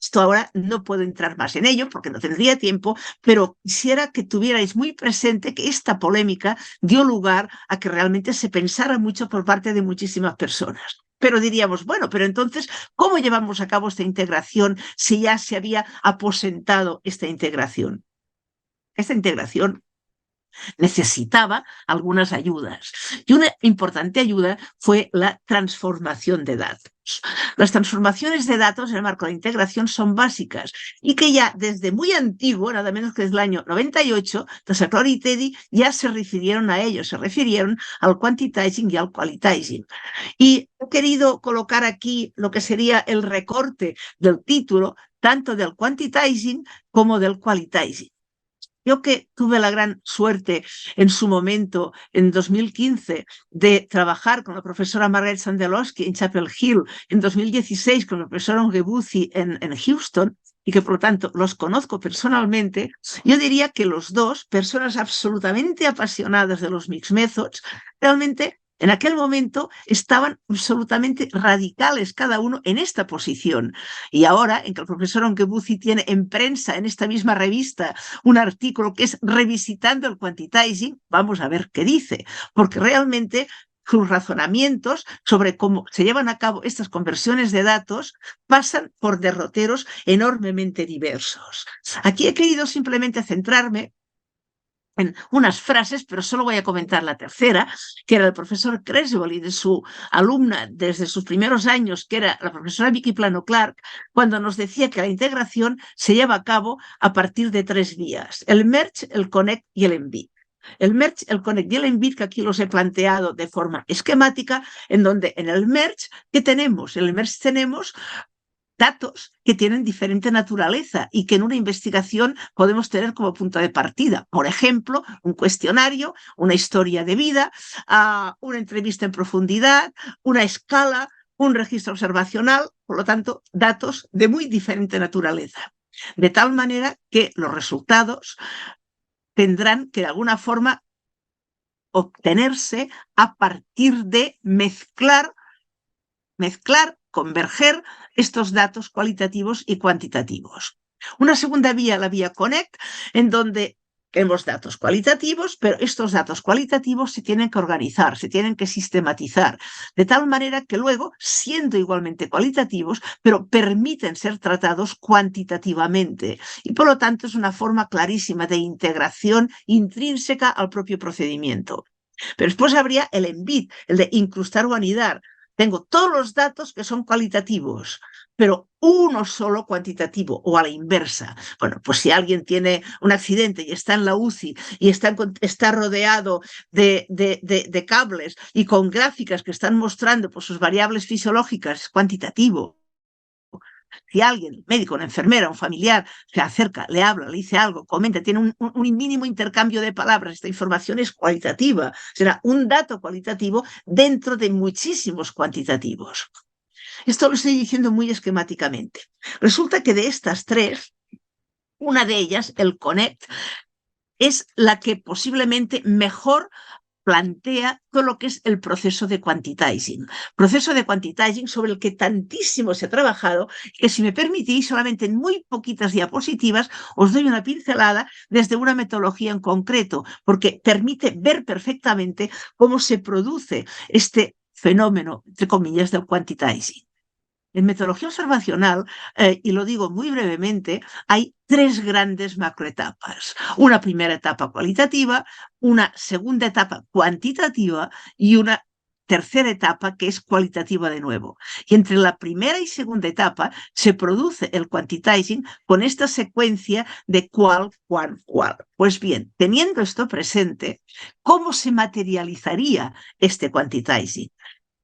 Esto ahora no puedo entrar más en ello porque no tendría tiempo, pero quisiera que tuvierais muy presente que esta polémica dio lugar a que realmente se pensara mucho por parte de muchísimas personas. Pero diríamos, bueno, pero entonces, ¿cómo llevamos a cabo esta integración si ya se había aposentado esta integración? Esta integración necesitaba algunas ayudas. Y una importante ayuda fue la transformación de datos. Las transformaciones de datos en el marco de integración son básicas y que ya desde muy antiguo, nada menos que desde el año 98, Tasaclor y Teddy ya se refirieron a ello, se refirieron al quantitizing y al qualitizing. Y he querido colocar aquí lo que sería el recorte del título, tanto del quantitizing como del qualitizing. Yo que tuve la gran suerte en su momento, en 2015, de trabajar con la profesora Margaret Sandelowski en Chapel Hill, en 2016 con el profesor Ongebuzi en Houston, y que por lo tanto los conozco personalmente, yo diría que los dos, personas absolutamente apasionadas de los mixed methods, realmente en aquel momento estaban absolutamente radicales cada uno en esta posición. Y ahora, en que el profesor Ongebuzi tiene en prensa, en esta misma revista, un artículo que es Revisitando el Quantitizing, vamos a ver qué dice, porque realmente sus razonamientos sobre cómo se llevan a cabo estas conversiones de datos pasan por derroteros enormemente diversos. Aquí he querido simplemente centrarme en unas frases, pero solo voy a comentar la tercera, que era el profesor Creswell y de su alumna desde sus primeros años, que era la profesora Vicky Plano Clark, cuando nos decía que la integración se lleva a cabo a partir de 3 vías: el merge, el connect y el embed. El merge, el connect y el embed, que aquí los he planteado de forma esquemática, en donde en el merge, ¿qué tenemos? En el merge tenemos datos que tienen diferente naturaleza y que en una investigación podemos tener como punto de partida. Por ejemplo, un cuestionario, una historia de vida, una entrevista en profundidad, una escala, un registro observacional, por lo tanto, datos de muy diferente naturaleza. De tal manera que los resultados tendrán que de alguna forma obtenerse a partir de mezclar, converger estos datos cualitativos y cuantitativos. Una segunda vía, la vía Connect, en donde tenemos datos cualitativos, pero estos datos cualitativos se tienen que organizar, se tienen que sistematizar, de tal manera que luego, siendo igualmente cualitativos, pero permiten ser tratados cuantitativamente. Y por lo tanto es una forma clarísima de integración intrínseca al propio procedimiento. Pero después habría el embed, el de incrustar o anidar. Tengo todos los datos que son cualitativos, pero uno solo cuantitativo, o a la inversa. Bueno, pues si alguien tiene un accidente y está en la UCI y está rodeado de cables y con gráficas que están mostrando pues, sus variables fisiológicas, es cuantitativo. Si alguien, médico, una enfermera, un familiar, se acerca, le habla, le dice algo, comenta, tiene un mínimo intercambio de palabras, esta información es cualitativa, será un dato cualitativo dentro de muchísimos cuantitativos. Esto lo estoy diciendo muy esquemáticamente. Resulta que de estas tres, una de ellas, el Connect, es la que posiblemente mejor plantea todo lo que es el proceso de quantitizing sobre el que tantísimo se ha trabajado, que si me permitís, solamente en muy poquitas diapositivas os doy una pincelada desde una metodología en concreto, porque permite ver perfectamente cómo se produce este fenómeno, entre comillas, del quantitizing. En metodología observacional, y lo digo muy brevemente, hay 3 grandes macroetapas. Una primera etapa cualitativa, una segunda etapa cuantitativa y una tercera etapa que es cualitativa de nuevo. Y entre la primera y segunda etapa se produce el quantitizing con esta secuencia de cual. Pues bien, teniendo esto presente, ¿cómo se materializaría este quantitizing?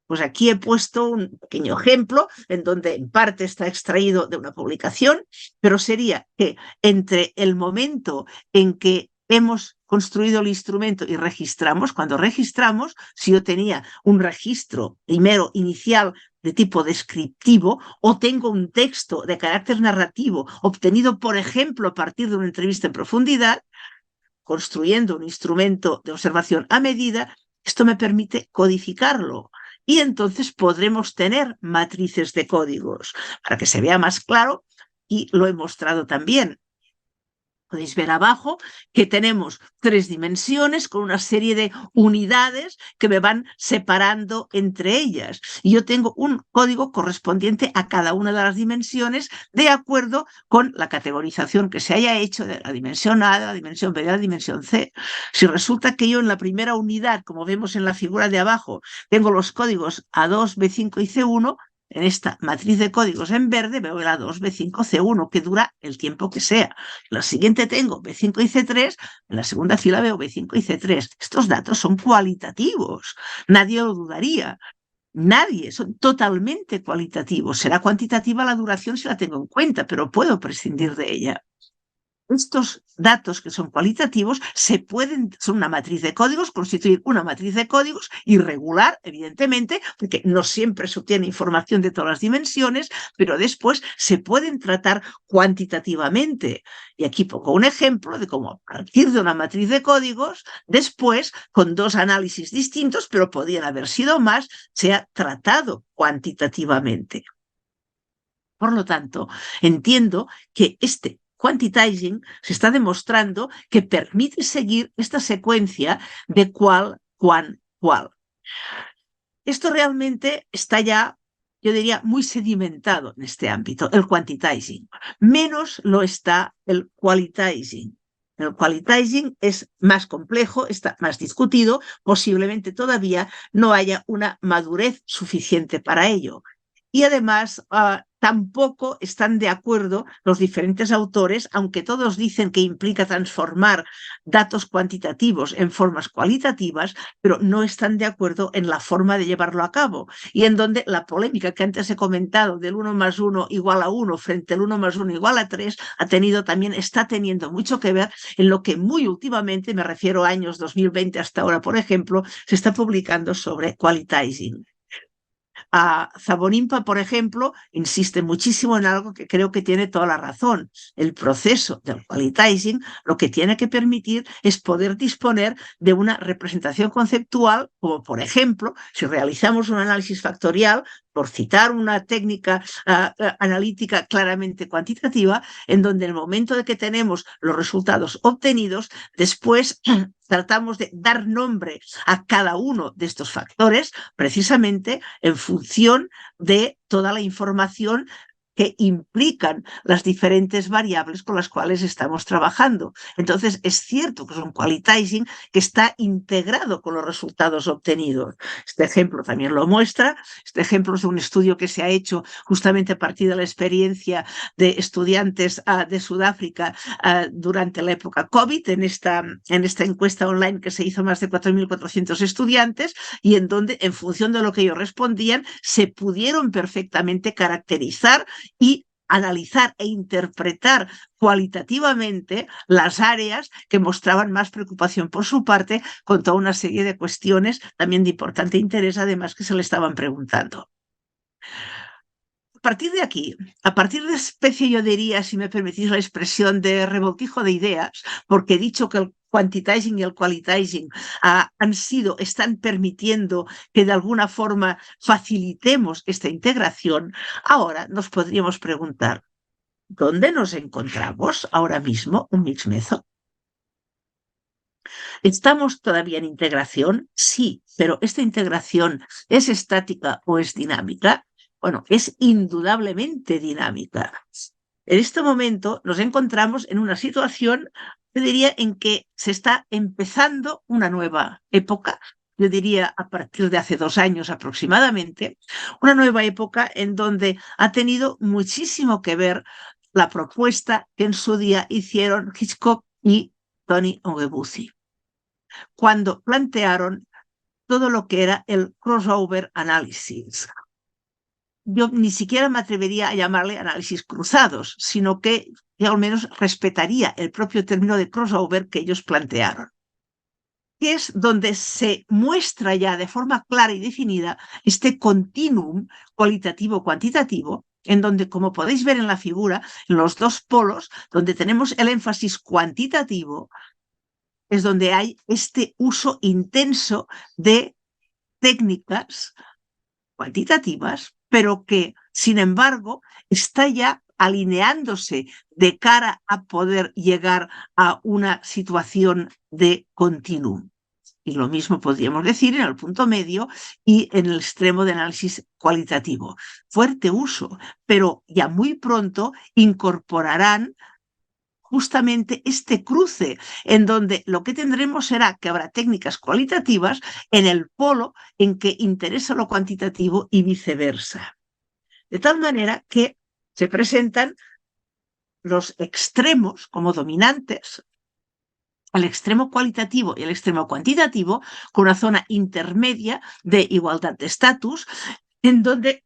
Pues aquí he puesto un pequeño ejemplo en donde en parte está extraído de una publicación, pero sería que entre el momento en que hemos construido el instrumento y registramos, cuando registramos, si yo tenía un registro primero inicial de tipo descriptivo o tengo un texto de carácter narrativo obtenido, por ejemplo, a partir de una entrevista en profundidad, construyendo un instrumento de observación a medida, esto me permite codificarlo. Y entonces podremos tener matrices de códigos. Para que se vea más claro, y lo he mostrado también. Podéis ver abajo que tenemos 3 dimensiones con una serie de unidades que me van separando entre ellas. Y yo tengo un código correspondiente a cada una de las dimensiones de acuerdo con la categorización que se haya hecho de la dimensión A, de la dimensión B, de la dimensión C. Si resulta que yo en la primera unidad, como vemos en la figura de abajo, tengo los códigos A2, B5 y C1, en esta matriz de códigos en verde veo el A2, B5, C1, que dura el tiempo que sea. En la siguiente tengo B5 y C3, en la segunda fila veo B5 y C3. Estos datos son cualitativos, nadie lo dudaría. Nadie, son totalmente cualitativos. Será cuantitativa la duración si la tengo en cuenta, pero puedo prescindir de ella. Estos datos que son cualitativos son una matriz de códigos, constituir una matriz de códigos irregular, evidentemente, porque no siempre se obtiene información de todas las dimensiones, pero después se pueden tratar cuantitativamente. Y aquí pongo un ejemplo de cómo a partir de una matriz de códigos, después, con 2 análisis distintos, pero podrían haber sido más, se ha tratado cuantitativamente. Por lo tanto, entiendo que este quantitizing se está demostrando que permite seguir esta secuencia de cual, cuan, cual. Esto realmente está ya, yo diría, muy sedimentado en este ámbito, el quantitizing. Menos lo está el qualitizing. El qualitizing es más complejo, está más discutido, posiblemente todavía no haya una madurez suficiente para ello. Y además, tampoco están de acuerdo los diferentes autores, aunque todos dicen que implica transformar datos cuantitativos en formas cualitativas, pero no están de acuerdo en la forma de llevarlo a cabo. Y en donde la polémica que antes he comentado del 1 más 1 igual a 1 frente al 1 más 1 igual a 3 está teniendo mucho que ver en lo que muy últimamente, me refiero a años 2020 hasta ahora, por ejemplo, se está publicando sobre qualitizing. Szaboninpa, por ejemplo, insiste muchísimo en algo que creo que tiene toda la razón. El proceso del qualitizing lo que tiene que permitir es poder disponer de una representación conceptual, como por ejemplo, si realizamos un análisis factorial, por citar una técnica analítica claramente cuantitativa, en donde en el momento de que tenemos los resultados obtenidos, después tratamos de dar nombre a cada uno de estos factores precisamente en función de toda la información que implican las diferentes variables con las cuales estamos trabajando. Entonces, es cierto que es un qualitizing que está integrado con los resultados obtenidos. Este ejemplo también lo muestra. Este ejemplo es de un estudio que se ha hecho justamente a partir de la experiencia de estudiantes de Sudáfrica durante la época COVID, en esta encuesta online que se hizo a más de 4.400 estudiantes y en donde, en función de lo que ellos respondían, se pudieron perfectamente caracterizar y analizar e interpretar cualitativamente las áreas que mostraban más preocupación por su parte con toda una serie de cuestiones también de importante interés, además, que se le estaban preguntando. A partir de aquí, a partir de especie, yo diría, si me permitís la expresión, de revoltijo de ideas, porque he dicho que el quantitizing y el qualitizing están permitiendo que de alguna forma facilitemos esta integración, ahora nos podríamos preguntar, ¿dónde nos encontramos ahora mismo un mixed method? ¿Estamos todavía en integración? Sí, pero ¿esta integración es estática o es dinámica? Bueno, es indudablemente dinámica. En este momento nos encontramos en una situación, yo diría, en que se está empezando una nueva época, yo diría a partir de hace 2 años aproximadamente, una nueva época en donde ha tenido muchísimo que ver la propuesta que en su día hicieron Hitchcock y Tony Ongebuzi, cuando plantearon todo lo que era el crossover análisis. Yo ni siquiera me atrevería a llamarle análisis cruzados, sino que yo al menos respetaría el propio término de crossover que ellos plantearon, que es donde se muestra ya de forma clara y definida este continuum cualitativo-cuantitativo, en donde, como podéis ver en la figura, en los 2 polos, donde tenemos el énfasis cuantitativo, es donde hay este uso intenso de técnicas cuantitativas, pero que, sin embargo, está ya alineándose de cara a poder llegar a una situación de continuum. Y lo mismo podríamos decir en el punto medio y en el extremo de análisis cualitativo. Fuerte uso, pero ya muy pronto incorporarán justamente este cruce, en donde lo que tendremos será que habrá técnicas cualitativas en el polo en que interesa lo cuantitativo y viceversa. De tal manera que se presentan los extremos como dominantes, el extremo cualitativo y el extremo cuantitativo, con una zona intermedia de igualdad de estatus, en donde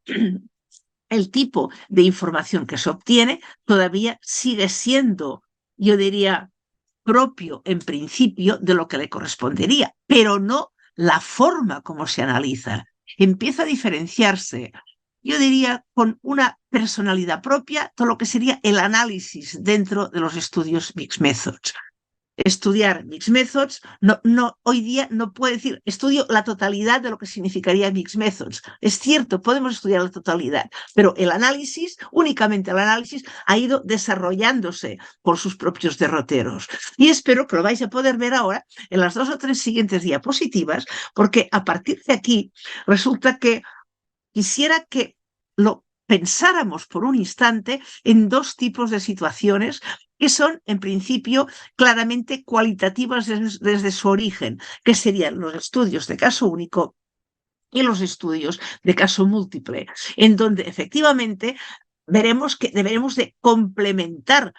el tipo de información que se obtiene todavía sigue siendo, yo diría, propio en principio de lo que le correspondería, pero no la forma como se analiza. Empieza a diferenciarse, yo diría, con una personalidad propia, todo lo que sería el análisis dentro de los estudios Mixed Methods. Estudiar Mixed Methods, hoy día no puede decir, estudio la totalidad de lo que significaría Mixed Methods. Es cierto, podemos estudiar la totalidad, pero el análisis, únicamente el análisis, ha ido desarrollándose por sus propios derroteros. Y espero que lo vais a poder ver ahora en las 2 o 3 siguientes diapositivas, porque a partir de aquí resulta que quisiera que lo pensáramos por un instante en 2 tipos de situaciones que son, en principio, claramente cualitativas desde su origen, que serían los estudios de caso único y los estudios de caso múltiple, en donde efectivamente veremos que deberemos de complementar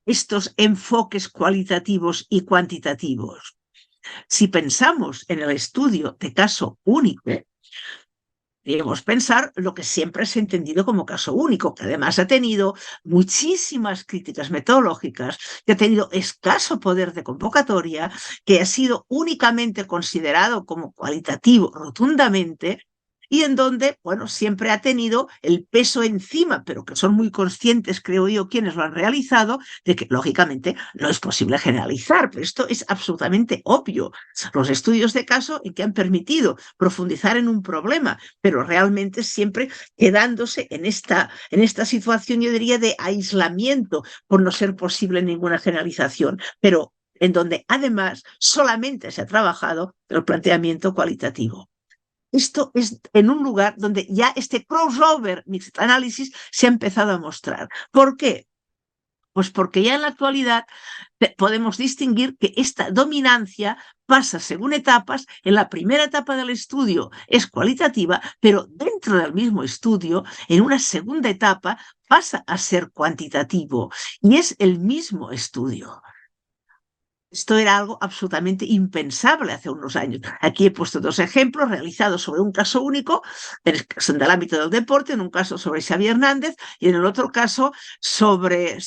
estos enfoques cualitativos y cuantitativos. Si pensamos en el estudio de caso único, debemos pensar lo que siempre se ha entendido como caso único, que además ha tenido muchísimas críticas metodológicas, que ha tenido escaso poder de convocatoria, que ha sido únicamente considerado como cualitativo rotundamente, y en donde, bueno, siempre ha tenido el peso encima, pero que son muy conscientes, creo yo, quienes lo han realizado, de que, lógicamente, no es posible generalizar, pero esto es absolutamente obvio. Los estudios de caso en que han permitido profundizar en un problema, pero realmente siempre quedándose en esta situación, yo diría, de aislamiento, por no ser posible ninguna generalización, pero en donde además solamente se ha trabajado el planteamiento cualitativo. Esto es en un lugar donde ya este crossover mixed analysis se ha empezado a mostrar. ¿Por qué? Pues porque ya en la actualidad podemos distinguir que esta dominancia pasa según etapas. En la primera etapa del estudio es cualitativa, pero dentro del mismo estudio, en una segunda etapa, pasa a ser cuantitativo y es el mismo estudio. Esto era algo absolutamente impensable hace unos años. Aquí he puesto 2 ejemplos realizados sobre un caso único, son del ámbito del deporte, en un caso sobre Xavi Hernández y en el otro caso sobre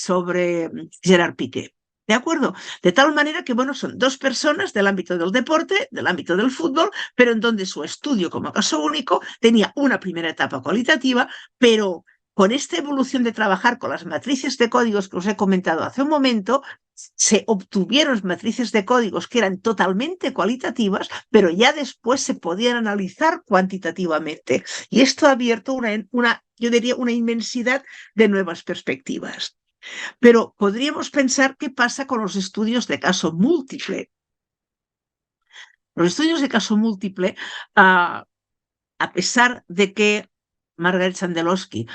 Gerard Piqué. ¿De acuerdo? De tal manera que, bueno, son 2 personas del ámbito del deporte, del ámbito del fútbol, pero en donde su estudio como caso único tenía una primera etapa cualitativa, pero con esta evolución de trabajar con las matrices de códigos que os he comentado hace un momento, se obtuvieron matrices de códigos que eran totalmente cualitativas, pero ya después se podían analizar cuantitativamente. Y esto ha abierto yo diría, una inmensidad de nuevas perspectivas. Pero podríamos pensar qué pasa con los estudios de caso múltiple. Los estudios de caso múltiple, a pesar de que Margaret Sandlowski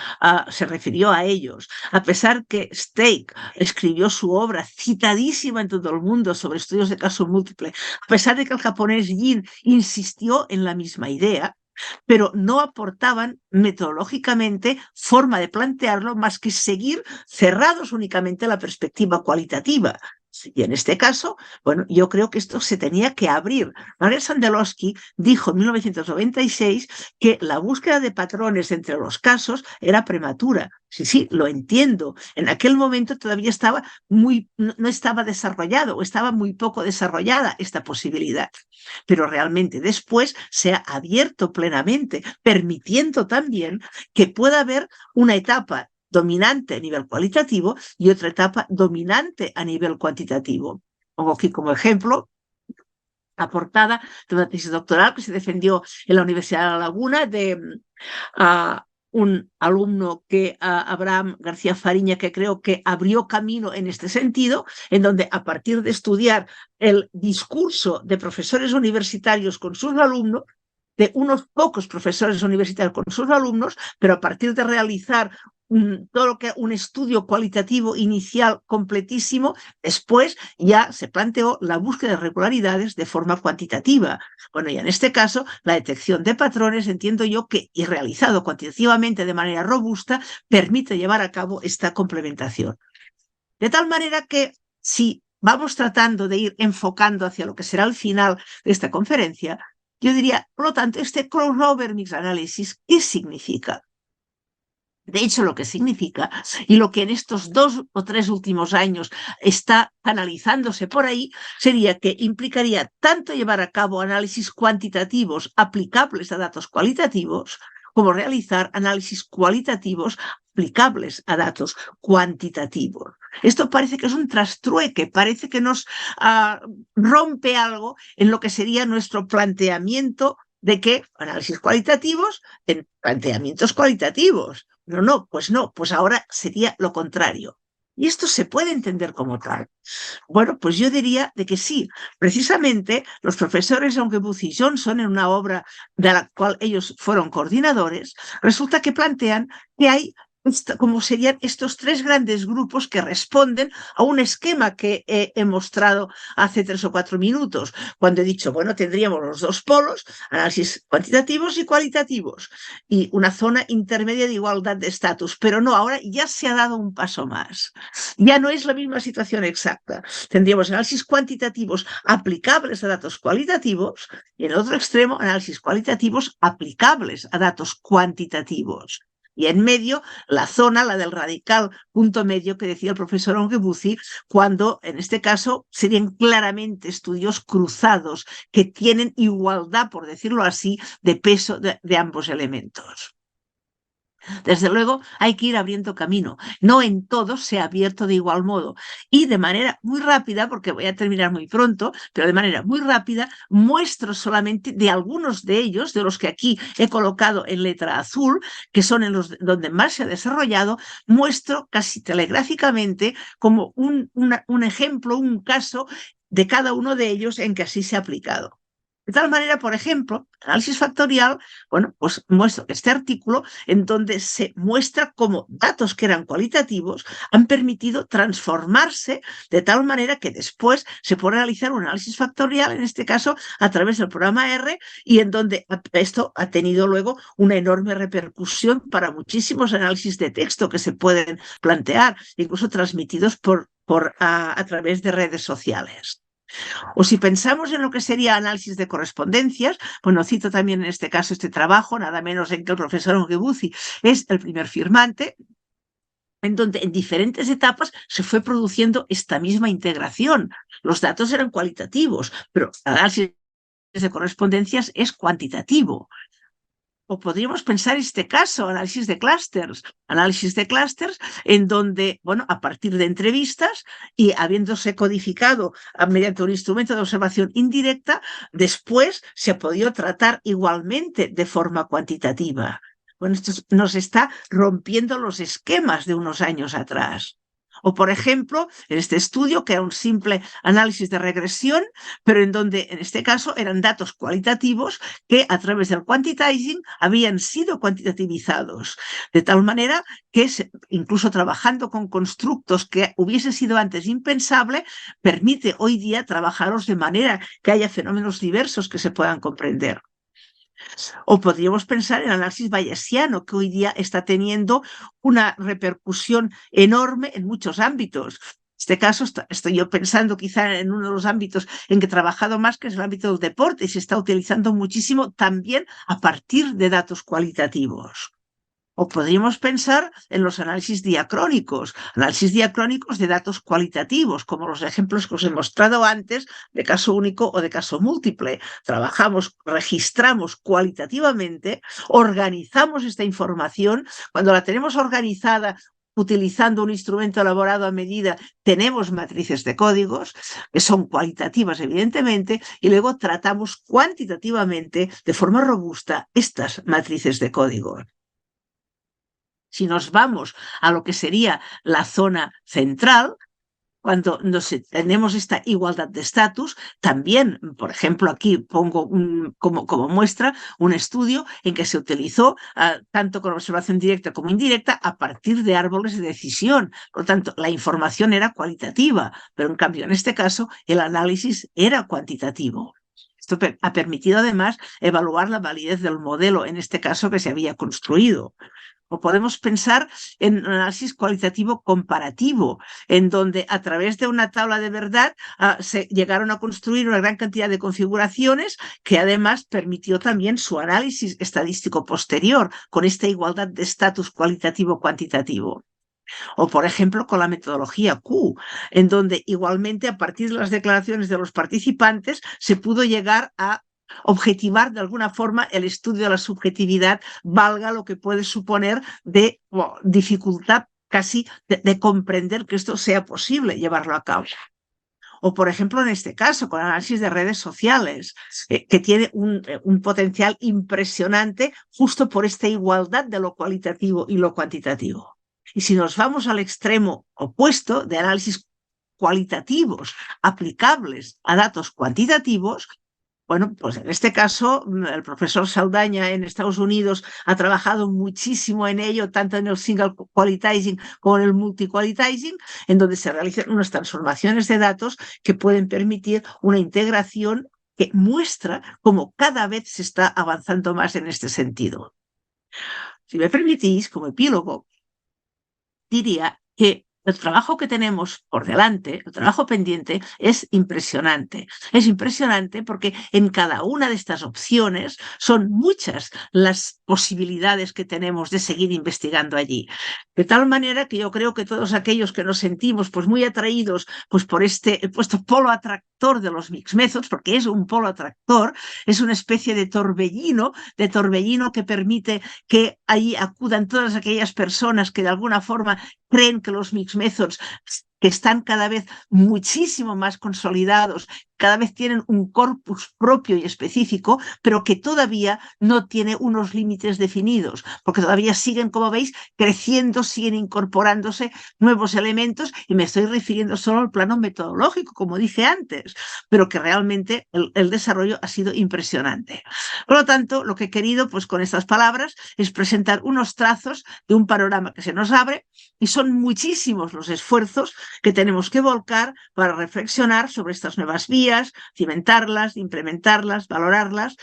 se refirió a ellos, a pesar que Stake escribió su obra citadísima en todo el mundo sobre estudios de caso múltiple, a pesar de que el japonés Yin insistió en la misma idea, pero no aportaban metodológicamente forma de plantearlo más que seguir cerrados únicamente a la perspectiva cualitativa. Y en este caso, bueno, yo creo que esto se tenía que abrir. Margaret Sandlowski dijo en 1996 que la búsqueda de patrones entre los casos era prematura. Sí, lo entiendo. En aquel momento todavía no estaba desarrollado o estaba muy poco desarrollada esta posibilidad. Pero realmente después se ha abierto plenamente, permitiendo también que pueda haber una etapa dominante a nivel cualitativo y otra etapa dominante a nivel cuantitativo. Pongo aquí como ejemplo la portada de una tesis doctoral que se defendió en la Universidad de La Laguna un alumno que Abraham García Fariña, que creo que abrió camino en este sentido, en donde a partir de estudiar el discurso de profesores universitarios con sus alumnos, de unos pocos profesores universitarios con sus alumnos, pero a partir de realizar todo lo que un estudio cualitativo inicial completísimo, después ya se planteó la búsqueda de regularidades de forma cuantitativa. Bueno, y en este caso, la detección de patrones, entiendo yo que, y realizado cuantitativamente de manera robusta, permite llevar a cabo esta complementación. De tal manera que, si vamos tratando de ir enfocando hacia lo que será el final de esta conferencia, yo diría, por lo tanto, este crossover mix análisis, ¿qué significa? De hecho, lo que significa, y lo que en estos 2 o 3 últimos años está canalizándose por ahí, sería que implicaría tanto llevar a cabo análisis cuantitativos aplicables a datos cualitativos, como realizar análisis cualitativos aplicables a datos cuantitativos. Esto parece que es un trastrueque, parece que nos rompe algo en lo que sería nuestro planteamiento de que análisis cualitativos en planteamientos cualitativos. No, pues ahora sería lo contrario. Y esto se puede entender como tal. Bueno, pues yo diría de que sí. Precisamente los profesores Ongebuth y Johnson, en una obra de la cual ellos fueron coordinadores, resulta que plantean que hay como serían estos 3 grandes grupos que responden a un esquema que he mostrado hace 3 o 4 minutos, cuando he dicho, bueno, tendríamos los 2 polos, análisis cuantitativos y cualitativos, y una zona intermedia de igualdad de estatus, pero no, ahora ya se ha dado un paso más. Ya no es la misma situación exacta. Tendríamos análisis cuantitativos aplicables a datos cualitativos y en el otro extremo análisis cualitativos aplicables a datos cuantitativos. Y en medio, la zona, la del radical punto medio que decía el profesor Ongebuth, cuando en este caso serían claramente estudios cruzados que tienen igualdad, por decirlo así, de peso de ambos elementos. Desde luego hay que ir abriendo camino. No en todos se ha abierto de igual modo. Y de manera muy rápida, porque voy a terminar muy pronto, pero de manera muy rápida, muestro solamente de algunos de ellos, de los que aquí he colocado en letra azul, que son en los donde más se ha desarrollado, muestro casi telegráficamente como un ejemplo, un caso de cada uno de ellos en que así se ha aplicado. De tal manera, por ejemplo, análisis factorial, bueno, pues muestro este artículo en donde se muestra cómo datos que eran cualitativos han permitido transformarse de tal manera que después se puede realizar un análisis factorial, en este caso a través del programa R, y en donde esto ha tenido luego una enorme repercusión para muchísimos análisis de texto que se pueden plantear, incluso transmitidos a través de redes sociales. O si pensamos en lo que sería análisis de correspondencias, bueno, cito también en este caso este trabajo, nada menos en que el profesor Ongebuth es el primer firmante, en donde en diferentes etapas se fue produciendo esta misma integración. Los datos eran cualitativos, pero el análisis de correspondencias es cuantitativo. O podríamos pensar este caso, análisis de clústeres en donde, bueno, a partir de entrevistas y habiéndose codificado mediante un instrumento de observación indirecta, después se ha podido tratar igualmente de forma cuantitativa. Bueno, esto nos está rompiendo los esquemas de unos años atrás. O, por ejemplo, en este estudio, que era un simple análisis de regresión, pero en donde, en este caso, eran datos cualitativos que a través del quantitizing habían sido cuantitativizados, de tal manera que, incluso trabajando con constructos que hubiese sido antes impensable, permite hoy día trabajarlos de manera que haya fenómenos diversos que se puedan comprender. O podríamos pensar en el análisis bayesiano, que hoy día está teniendo una repercusión enorme en muchos ámbitos. En este caso estoy yo pensando quizá en uno de los ámbitos en que he trabajado más, que es el ámbito del deporte, y se está utilizando muchísimo también a partir de datos cualitativos. O podríamos pensar en los análisis diacrónicos de datos cualitativos, como los ejemplos que os he mostrado antes de caso único o de caso múltiple. Trabajamos, registramos cualitativamente, organizamos esta información. Cuando la tenemos organizada utilizando un instrumento elaborado a medida, tenemos matrices de códigos que son cualitativas, evidentemente, y luego tratamos cuantitativamente, de forma robusta, estas matrices de códigos. Si nos vamos a lo que sería la zona central, cuando tenemos esta igualdad de estatus, también, por ejemplo, aquí pongo como muestra un estudio en que se utilizó tanto con observación directa como indirecta a partir de árboles de decisión. Por lo tanto, la información era cualitativa, pero en cambio, en este caso, el análisis era cuantitativo. Esto ha permitido además evaluar la validez del modelo, en este caso, que se había construido. O podemos pensar en un análisis cualitativo comparativo, en donde a través de una tabla de verdad se llegaron a construir una gran cantidad de configuraciones que además permitió también su análisis estadístico posterior con esta igualdad de estatus cualitativo-cuantitativo. O, por ejemplo, con la metodología Q, en donde igualmente a partir de las declaraciones de los participantes se pudo llegar a objetivar de alguna forma el estudio de la subjetividad, valga lo que puede suponer de dificultad casi de comprender que esto sea posible llevarlo a cabo. O, por ejemplo, en este caso, con análisis de redes sociales, que tiene un potencial impresionante justo por esta igualdad de lo cualitativo y lo cuantitativo. Y si nos vamos al extremo opuesto de análisis cualitativos aplicables a datos cuantitativos, bueno, pues en este caso el profesor Saldaña en Estados Unidos ha trabajado muchísimo en ello, tanto en el single qualitizing como en el multi-qualitizing, en donde se realizan unas transformaciones de datos que pueden permitir una integración que muestra cómo cada vez se está avanzando más en este sentido. Si me permitís, como epílogo, diría que el trabajo que tenemos por delante, el trabajo pendiente, es impresionante. Es impresionante porque en cada una de estas opciones son muchas las posibilidades que tenemos de seguir investigando allí. De tal manera que yo creo que todos aquellos que nos sentimos pues, muy atraídos pues, por este puesto polo atractor de los mixed methods, porque es un polo atractor, es una especie de torbellino que permite que allí acudan todas aquellas personas que de alguna forma creen que los mixed methods, que están cada vez muchísimo más consolidados, cada vez tienen un corpus propio y específico, pero que todavía no tiene unos límites definidos, porque todavía siguen, como veis, creciendo, siguen incorporándose nuevos elementos, y me estoy refiriendo solo al plano metodológico, como dije antes, pero que realmente el desarrollo ha sido impresionante. Por lo tanto, lo que he querido, pues con estas palabras, es presentar unos trazos de un panorama que se nos abre, y son muchísimos los esfuerzos que tenemos que volcar para reflexionar sobre estas nuevas vías, cimentarlas, implementarlas, valorarlas.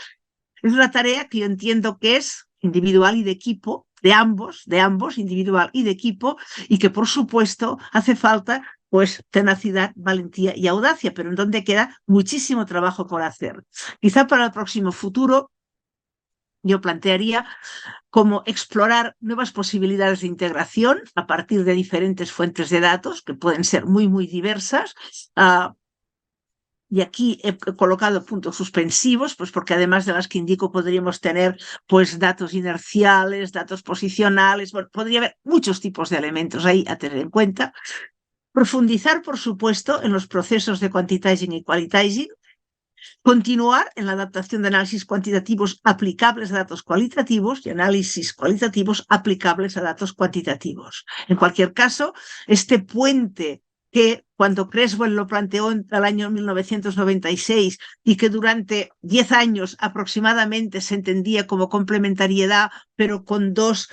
Es una tarea que yo entiendo que es individual y de equipo, de ambos, individual y de equipo, y que por supuesto hace falta pues tenacidad, valentía y audacia, pero en donde queda muchísimo trabajo por hacer. Quizá para el próximo futuro yo plantearía como explorar nuevas posibilidades de integración a partir de diferentes fuentes de datos que pueden ser muy, muy diversas. Y aquí he colocado puntos suspensivos, pues porque además de las que indico podríamos tener pues datos inerciales, datos posicionales, bueno, podría haber muchos tipos de elementos ahí a tener en cuenta. Profundizar, por supuesto, en los procesos de quantitizing y qualitizing. Continuar en la adaptación de análisis cuantitativos aplicables a datos cualitativos y análisis cualitativos aplicables a datos cuantitativos. En cualquier caso, este puente que cuando Creswell lo planteó en el año 1996 y que durante 10 años aproximadamente se entendía como complementariedad, pero con dos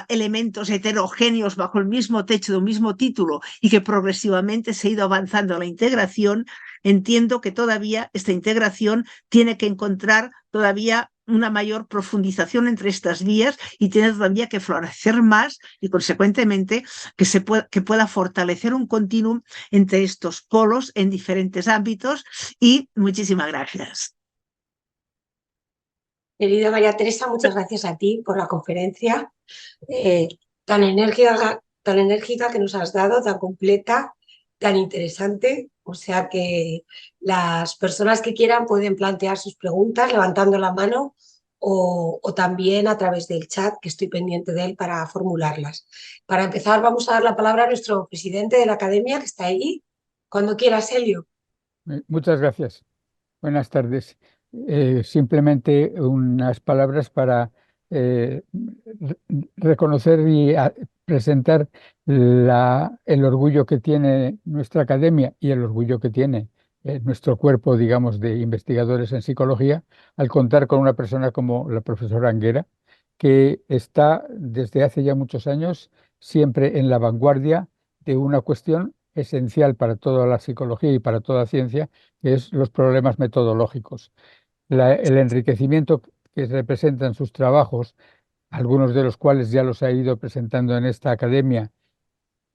elementos heterogéneos bajo el mismo techo de un mismo título, y que progresivamente se ha ido avanzando a la integración, entiendo que todavía esta integración tiene que encontrar todavía una mayor profundización entre estas vías y tiene todavía que florecer más y, consecuentemente, que pueda fortalecer un continuum entre estos polos en diferentes ámbitos. Y muchísimas gracias. Querida María Teresa, muchas gracias a ti por la conferencia tan enérgica que nos has dado, tan completa, tan interesante. O sea que las personas que quieran pueden plantear sus preguntas levantando la mano o también a través del chat, que estoy pendiente de él para formularlas. Para empezar, vamos a dar la palabra a nuestro presidente de la academia, que está ahí. Cuando quieras, Helio. Muchas gracias. Buenas tardes. Simplemente unas palabras para reconocer y presentar el orgullo que tiene nuestra academia y el orgullo que tiene nuestro cuerpo, digamos, de investigadores en psicología, al contar con una persona como la profesora Anguera, que está desde hace ya muchos años siempre en la vanguardia de una cuestión esencial para toda la psicología y para toda ciencia, que es los problemas metodológicos. El enriquecimiento que representan sus trabajos, algunos de los cuales ya los ha ido presentando en esta academia,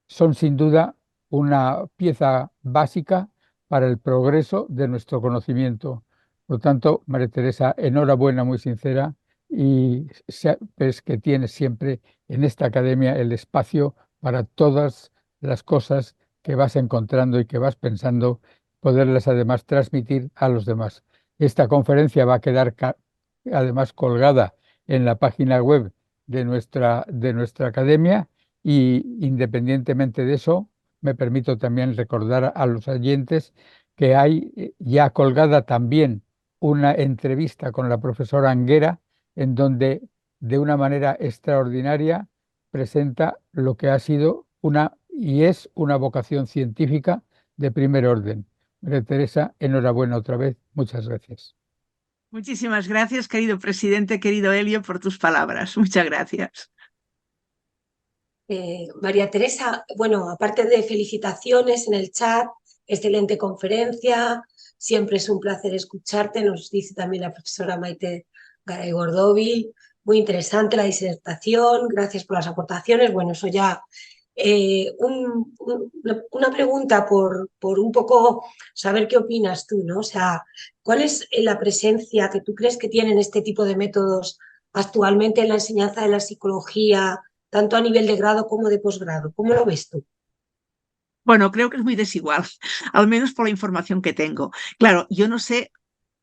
son sin duda una pieza básica para el progreso de nuestro conocimiento. Por lo tanto, María Teresa, enhorabuena muy sincera y sabes que tienes siempre en esta academia el espacio para todas las cosas que vas encontrando y que vas pensando, poderlas además transmitir a los demás. Esta conferencia va a quedar además colgada en la página web de nuestra academia y independientemente de eso, me permito también recordar a los oyentes que hay ya colgada también una entrevista con la profesora Anguera, en donde de una manera extraordinaria presenta lo que ha sido una y es una vocación científica de primer orden. María Teresa, enhorabuena otra vez. Muchas gracias. Muchísimas gracias, querido presidente, querido Elio, por tus palabras. Muchas gracias. María Teresa, bueno, aparte de felicitaciones en el chat, excelente conferencia, siempre es un placer escucharte, nos dice también la profesora Maite Garay Gordovi, muy interesante la disertación, gracias por las aportaciones, bueno, eso ya, una pregunta por un poco saber qué opinas tú, ¿no? O sea, ¿cuál es la presencia que tú crees que tienen este tipo de métodos actualmente en la enseñanza de la psicología, tanto a nivel de grado como de posgrado? ¿Cómo lo ves tú? Bueno, creo que es muy desigual, al menos por la información que tengo. Claro, yo no sé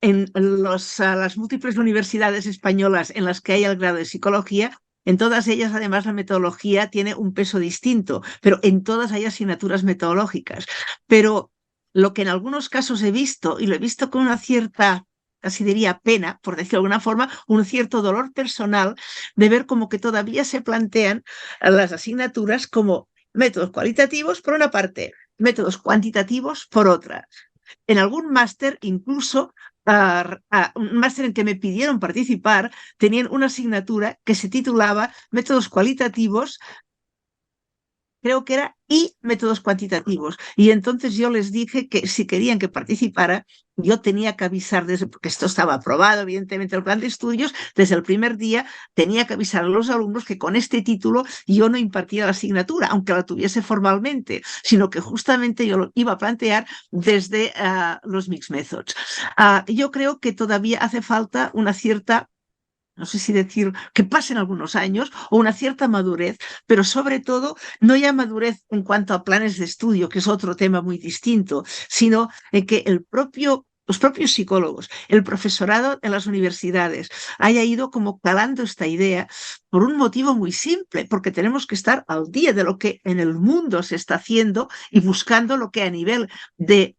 en las múltiples universidades españolas en las que hay el grado de psicología, en todas ellas, además, la metodología tiene un peso distinto, pero en todas hay asignaturas metodológicas. Pero lo que en algunos casos he visto, y lo he visto con una cierta, casi diría pena, por decirlo de alguna forma, un cierto dolor personal de ver como que todavía se plantean las asignaturas como métodos cualitativos por una parte, métodos cuantitativos por otra. En algún máster, incluso un máster en que me pidieron participar, tenían una asignatura que se titulaba Métodos cualitativos, creo que era, y métodos cuantitativos. Y entonces yo les dije que si querían que participara, yo tenía que avisar, porque esto estaba aprobado, evidentemente, el plan de estudios, desde el primer día tenía que avisar a los alumnos que con este título yo no impartía la asignatura, aunque la tuviese formalmente, sino que justamente yo lo iba a plantear desde los Mixed Methods. Yo creo que todavía hace falta una cierta, no sé si decir que pasen algunos años o una cierta madurez, pero sobre todo no ya madurez en cuanto a planes de estudio, que es otro tema muy distinto, sino en que los propios psicólogos, el profesorado en las universidades haya ido como calando esta idea por un motivo muy simple, porque tenemos que estar al día de lo que en el mundo se está haciendo y buscando lo que a nivel de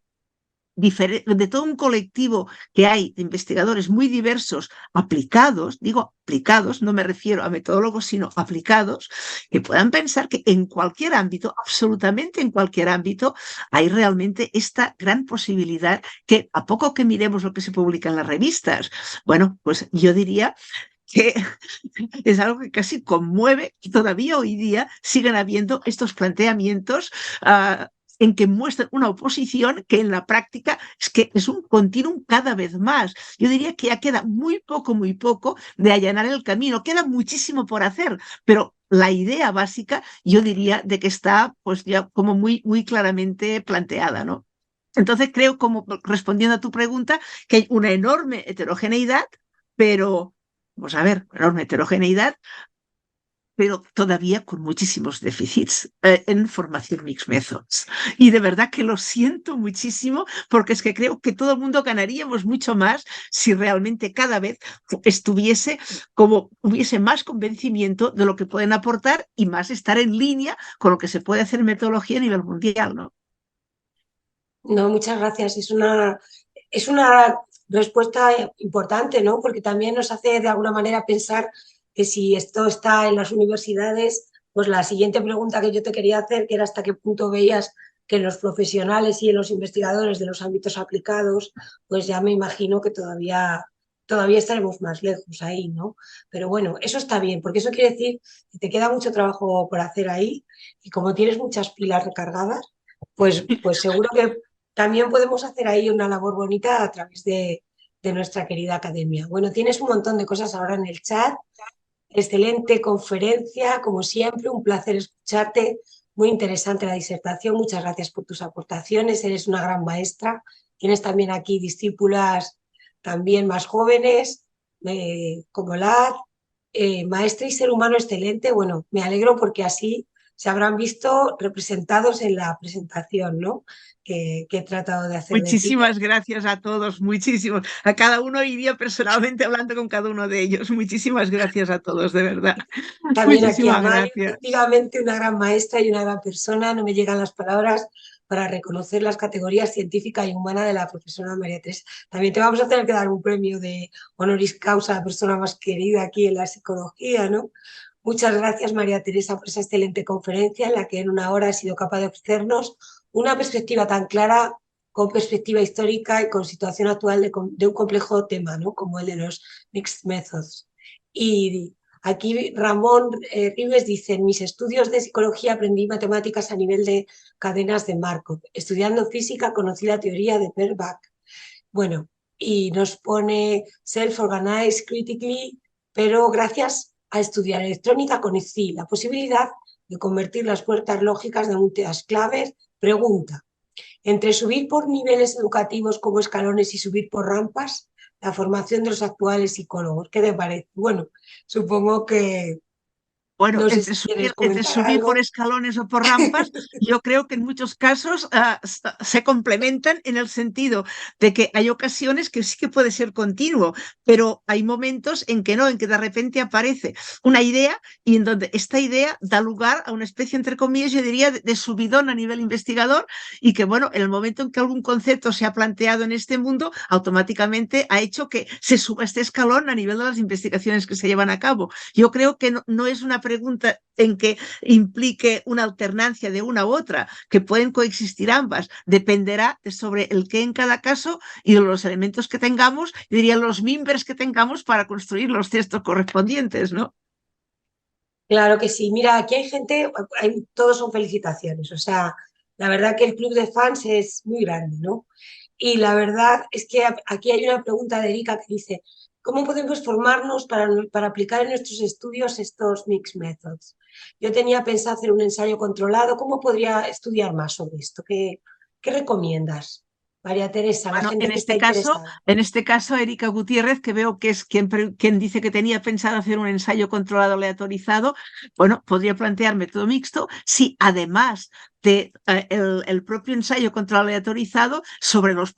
todo un colectivo que hay de investigadores muy diversos, aplicados, digo aplicados, no me refiero a metodólogos, sino aplicados, que puedan pensar que en cualquier ámbito, absolutamente en cualquier ámbito, hay realmente esta gran posibilidad que a poco que miremos lo que se publica en las revistas, bueno, pues yo diría que es algo que casi conmueve que todavía hoy día sigan habiendo estos planteamientos en que muestran una oposición que en la práctica es que es un continuum cada vez más. Yo diría que ya queda muy poco de allanar el camino, queda muchísimo por hacer, pero la idea básica yo diría de que está pues ya como muy claramente planteada, ¿no? Entonces creo, como respondiendo a tu pregunta, que hay una enorme heterogeneidad, pero, vamos a ver, enorme heterogeneidad, pero todavía con muchísimos déficits en formación Mixed Methods. Y de verdad que lo siento muchísimo, porque es que creo que todo el mundo ganaríamos mucho más si realmente cada vez estuviese como hubiese más convencimiento de lo que pueden aportar y más estar en línea con lo que se puede hacer en metodología a nivel mundial, ¿no? No, muchas gracias. Es una respuesta importante, ¿no? Porque también nos hace de alguna manera pensar que si esto está en las universidades, pues la siguiente pregunta que yo te quería hacer, que era hasta qué punto veías que los profesionales y en los investigadores de los ámbitos aplicados, pues ya me imagino que todavía estaremos más lejos ahí, ¿no? Pero bueno, eso está bien, porque eso quiere decir que te queda mucho trabajo por hacer ahí y como tienes muchas pilas recargadas, pues seguro que también podemos hacer ahí una labor bonita a través de nuestra querida academia. Bueno, tienes un montón de cosas ahora en el chat. Excelente conferencia, como siempre, un placer escucharte. Muy interesante la disertación. Muchas gracias por tus aportaciones. Eres una gran maestra. Tienes también aquí discípulas también más jóvenes, como Lar, maestra y ser humano excelente. Bueno, me alegro porque así se habrán visto representados en la presentación, ¿no? Que he tratado de hacer de ti. Muchísimas gracias a todos, muchísimos. A cada uno iría personalmente hablando con cada uno de ellos. Muchísimas gracias a todos, de verdad. También aquí a Muchísimas Mario, gracias. efectivamente una gran maestra y una gran persona. No me llegan las palabras para reconocer las categorías científica y humana de la profesora María Teresa. También te vamos a tener que dar un premio de honoris causa a la persona más querida aquí en la psicología, ¿no? Muchas gracias, María Teresa, por esa excelente conferencia en la que en una hora has sido capaz de ofrecernos una perspectiva tan clara, con perspectiva histórica y con situación actual de un complejo tema, ¿no? Como el de los mixed methods. Y aquí Ramón Rives dice, en mis estudios de psicología aprendí matemáticas a nivel de cadenas de Markov. Estudiando física conocí la teoría de Per-Bach. Bueno, y nos pone self-organized critically, pero gracias a estudiar electrónica conocí la posibilidad de convertir las puertas lógicas de muchas claves. Pregunta, entre subir por niveles educativos como escalones y subir por rampas, la formación de los actuales psicólogos, ¿qué te parece? Bueno, supongo que Bueno, no sé si quieres entre comentar subir por algo. escalones o por rampas, yo creo que en muchos casos se complementan en el sentido de que hay ocasiones que sí que puede ser continuo, pero hay momentos en que no, en que de repente aparece una idea y en donde esta idea da lugar a una especie, entre comillas, yo diría, de subidón a nivel investigador y que, bueno, en el momento en que algún concepto se ha planteado en este mundo, automáticamente ha hecho que se suba este escalón a nivel de las investigaciones que se llevan a cabo. Yo creo que no es una pregunta en que implique una alternancia de una u otra, que pueden coexistir ambas. Dependerá de sobre el qué en cada caso y de los elementos que tengamos, diría los mimbres que tengamos para construir los textos correspondientes, ¿no? Claro que sí. Mira, aquí hay gente, todos son felicitaciones. O sea, la verdad que el club de fans es muy grande, ¿no? Y la verdad es que aquí hay una pregunta de Erika que dice, ¿cómo podemos formarnos para aplicar en nuestros estudios estos mixed methods? Yo tenía pensado hacer un ensayo controlado. ¿Cómo podría estudiar más sobre esto? ¿Qué recomiendas, María Teresa, a la Bueno, gente que está interesada? en este caso, Erika Gutiérrez, que veo que es quien dice que tenía pensado hacer un ensayo controlado aleatorizado, bueno, podría plantear método mixto si además de el propio ensayo controlado aleatorizado sobre los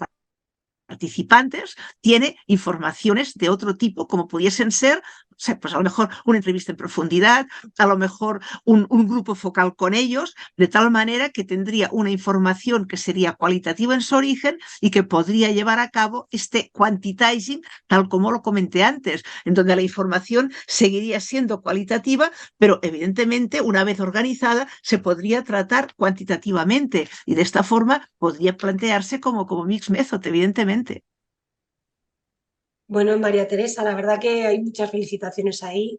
participantes tiene informaciones de otro tipo, como pudiesen ser, o sea, pues a lo mejor una entrevista en profundidad, a lo mejor un grupo focal con ellos, de tal manera que tendría una información que sería cualitativa en su origen y que podría llevar a cabo este quantitizing, tal como lo comenté antes, en donde la información seguiría siendo cualitativa, pero evidentemente una vez organizada se podría tratar cuantitativamente y de esta forma podría plantearse como mixed method, evidentemente. Bueno, María Teresa, la verdad que hay muchas felicitaciones ahí.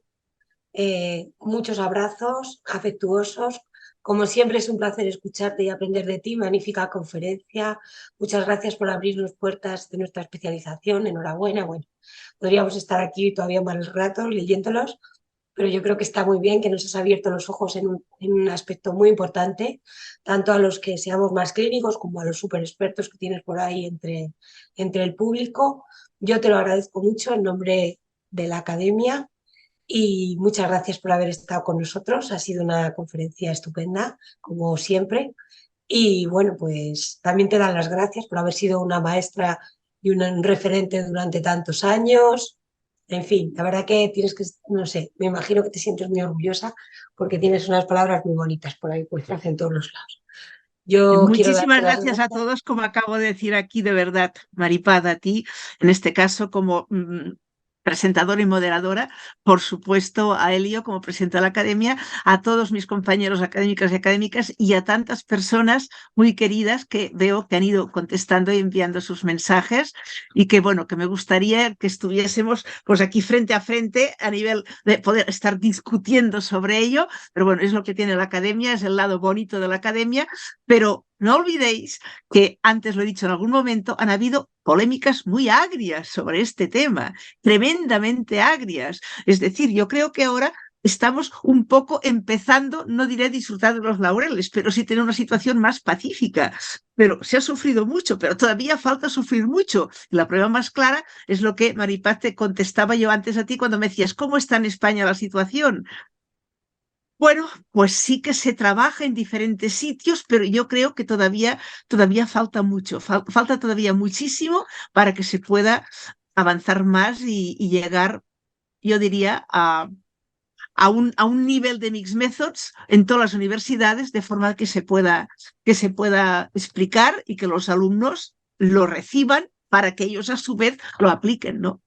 Muchos abrazos afectuosos. Como siempre es un placer escucharte y aprender de ti. Magnífica conferencia. Muchas gracias por abrirnos puertas de nuestra especialización. Enhorabuena. Bueno, podríamos estar aquí todavía más rato leyéndolos, pero yo creo que está muy bien que nos has abierto los ojos en un aspecto muy importante, tanto a los que seamos más clínicos como a los súper expertos que tienes por ahí entre el público. Yo te lo agradezco mucho en nombre de la academia y muchas gracias por haber estado con nosotros. Ha sido una conferencia estupenda, como siempre. Y bueno, pues también te dan las gracias por haber sido una maestra y un referente durante tantos años. En fin, la verdad que tienes que, no sé, me imagino que te sientes muy orgullosa porque tienes unas palabras muy bonitas por ahí puestas en todos los lados. Yo quiero Muchísimas darte las gracias a gracias. todos, como acabo de decir aquí, de verdad, Maripaz, a ti, en este caso, como presentadora y moderadora, por supuesto a Elio como presidente de la academia, a todos mis compañeros académicos y académicas y a tantas personas muy queridas que veo que han ido contestando y enviando sus mensajes y que bueno, que me gustaría que estuviésemos pues aquí frente a frente a nivel de poder estar discutiendo sobre ello, pero bueno, es lo que tiene la academia, es el lado bonito de la academia, pero no olvidéis que, antes lo he dicho en algún momento, han habido polémicas muy agrias sobre este tema, tremendamente agrias. Es decir, yo creo que ahora estamos un poco empezando, no diré disfrutar de los laureles, pero sí tener una situación más pacífica. Pero se ha sufrido mucho, pero todavía falta sufrir mucho. La prueba más clara es lo que, Maripaz, te contestaba yo antes a ti cuando me decías, ¿cómo está en España la situación? Bueno, pues sí que se trabaja en diferentes sitios, pero yo creo que todavía falta mucho, falta todavía muchísimo para que se pueda avanzar más y llegar, yo diría, a un nivel de mixed methods en todas las universidades, de forma que se pueda explicar y que los alumnos lo reciban para que ellos a su vez lo apliquen, ¿no?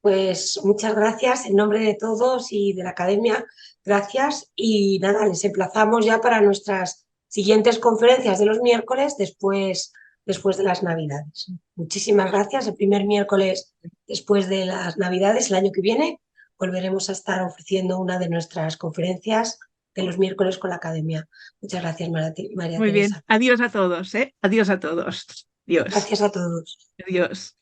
Pues muchas gracias en nombre de todos y de la academia, gracias y nada, les emplazamos ya para nuestras siguientes conferencias de los miércoles después de las Navidades. Muchísimas gracias. El primer miércoles después de las Navidades, el año que viene, volveremos a estar ofreciendo una de nuestras conferencias de los miércoles con la academia. Muchas gracias, María Muy bien, Teresa. adiós a todos, ¿eh? Adiós a todos. Adiós. Gracias a todos. Adiós.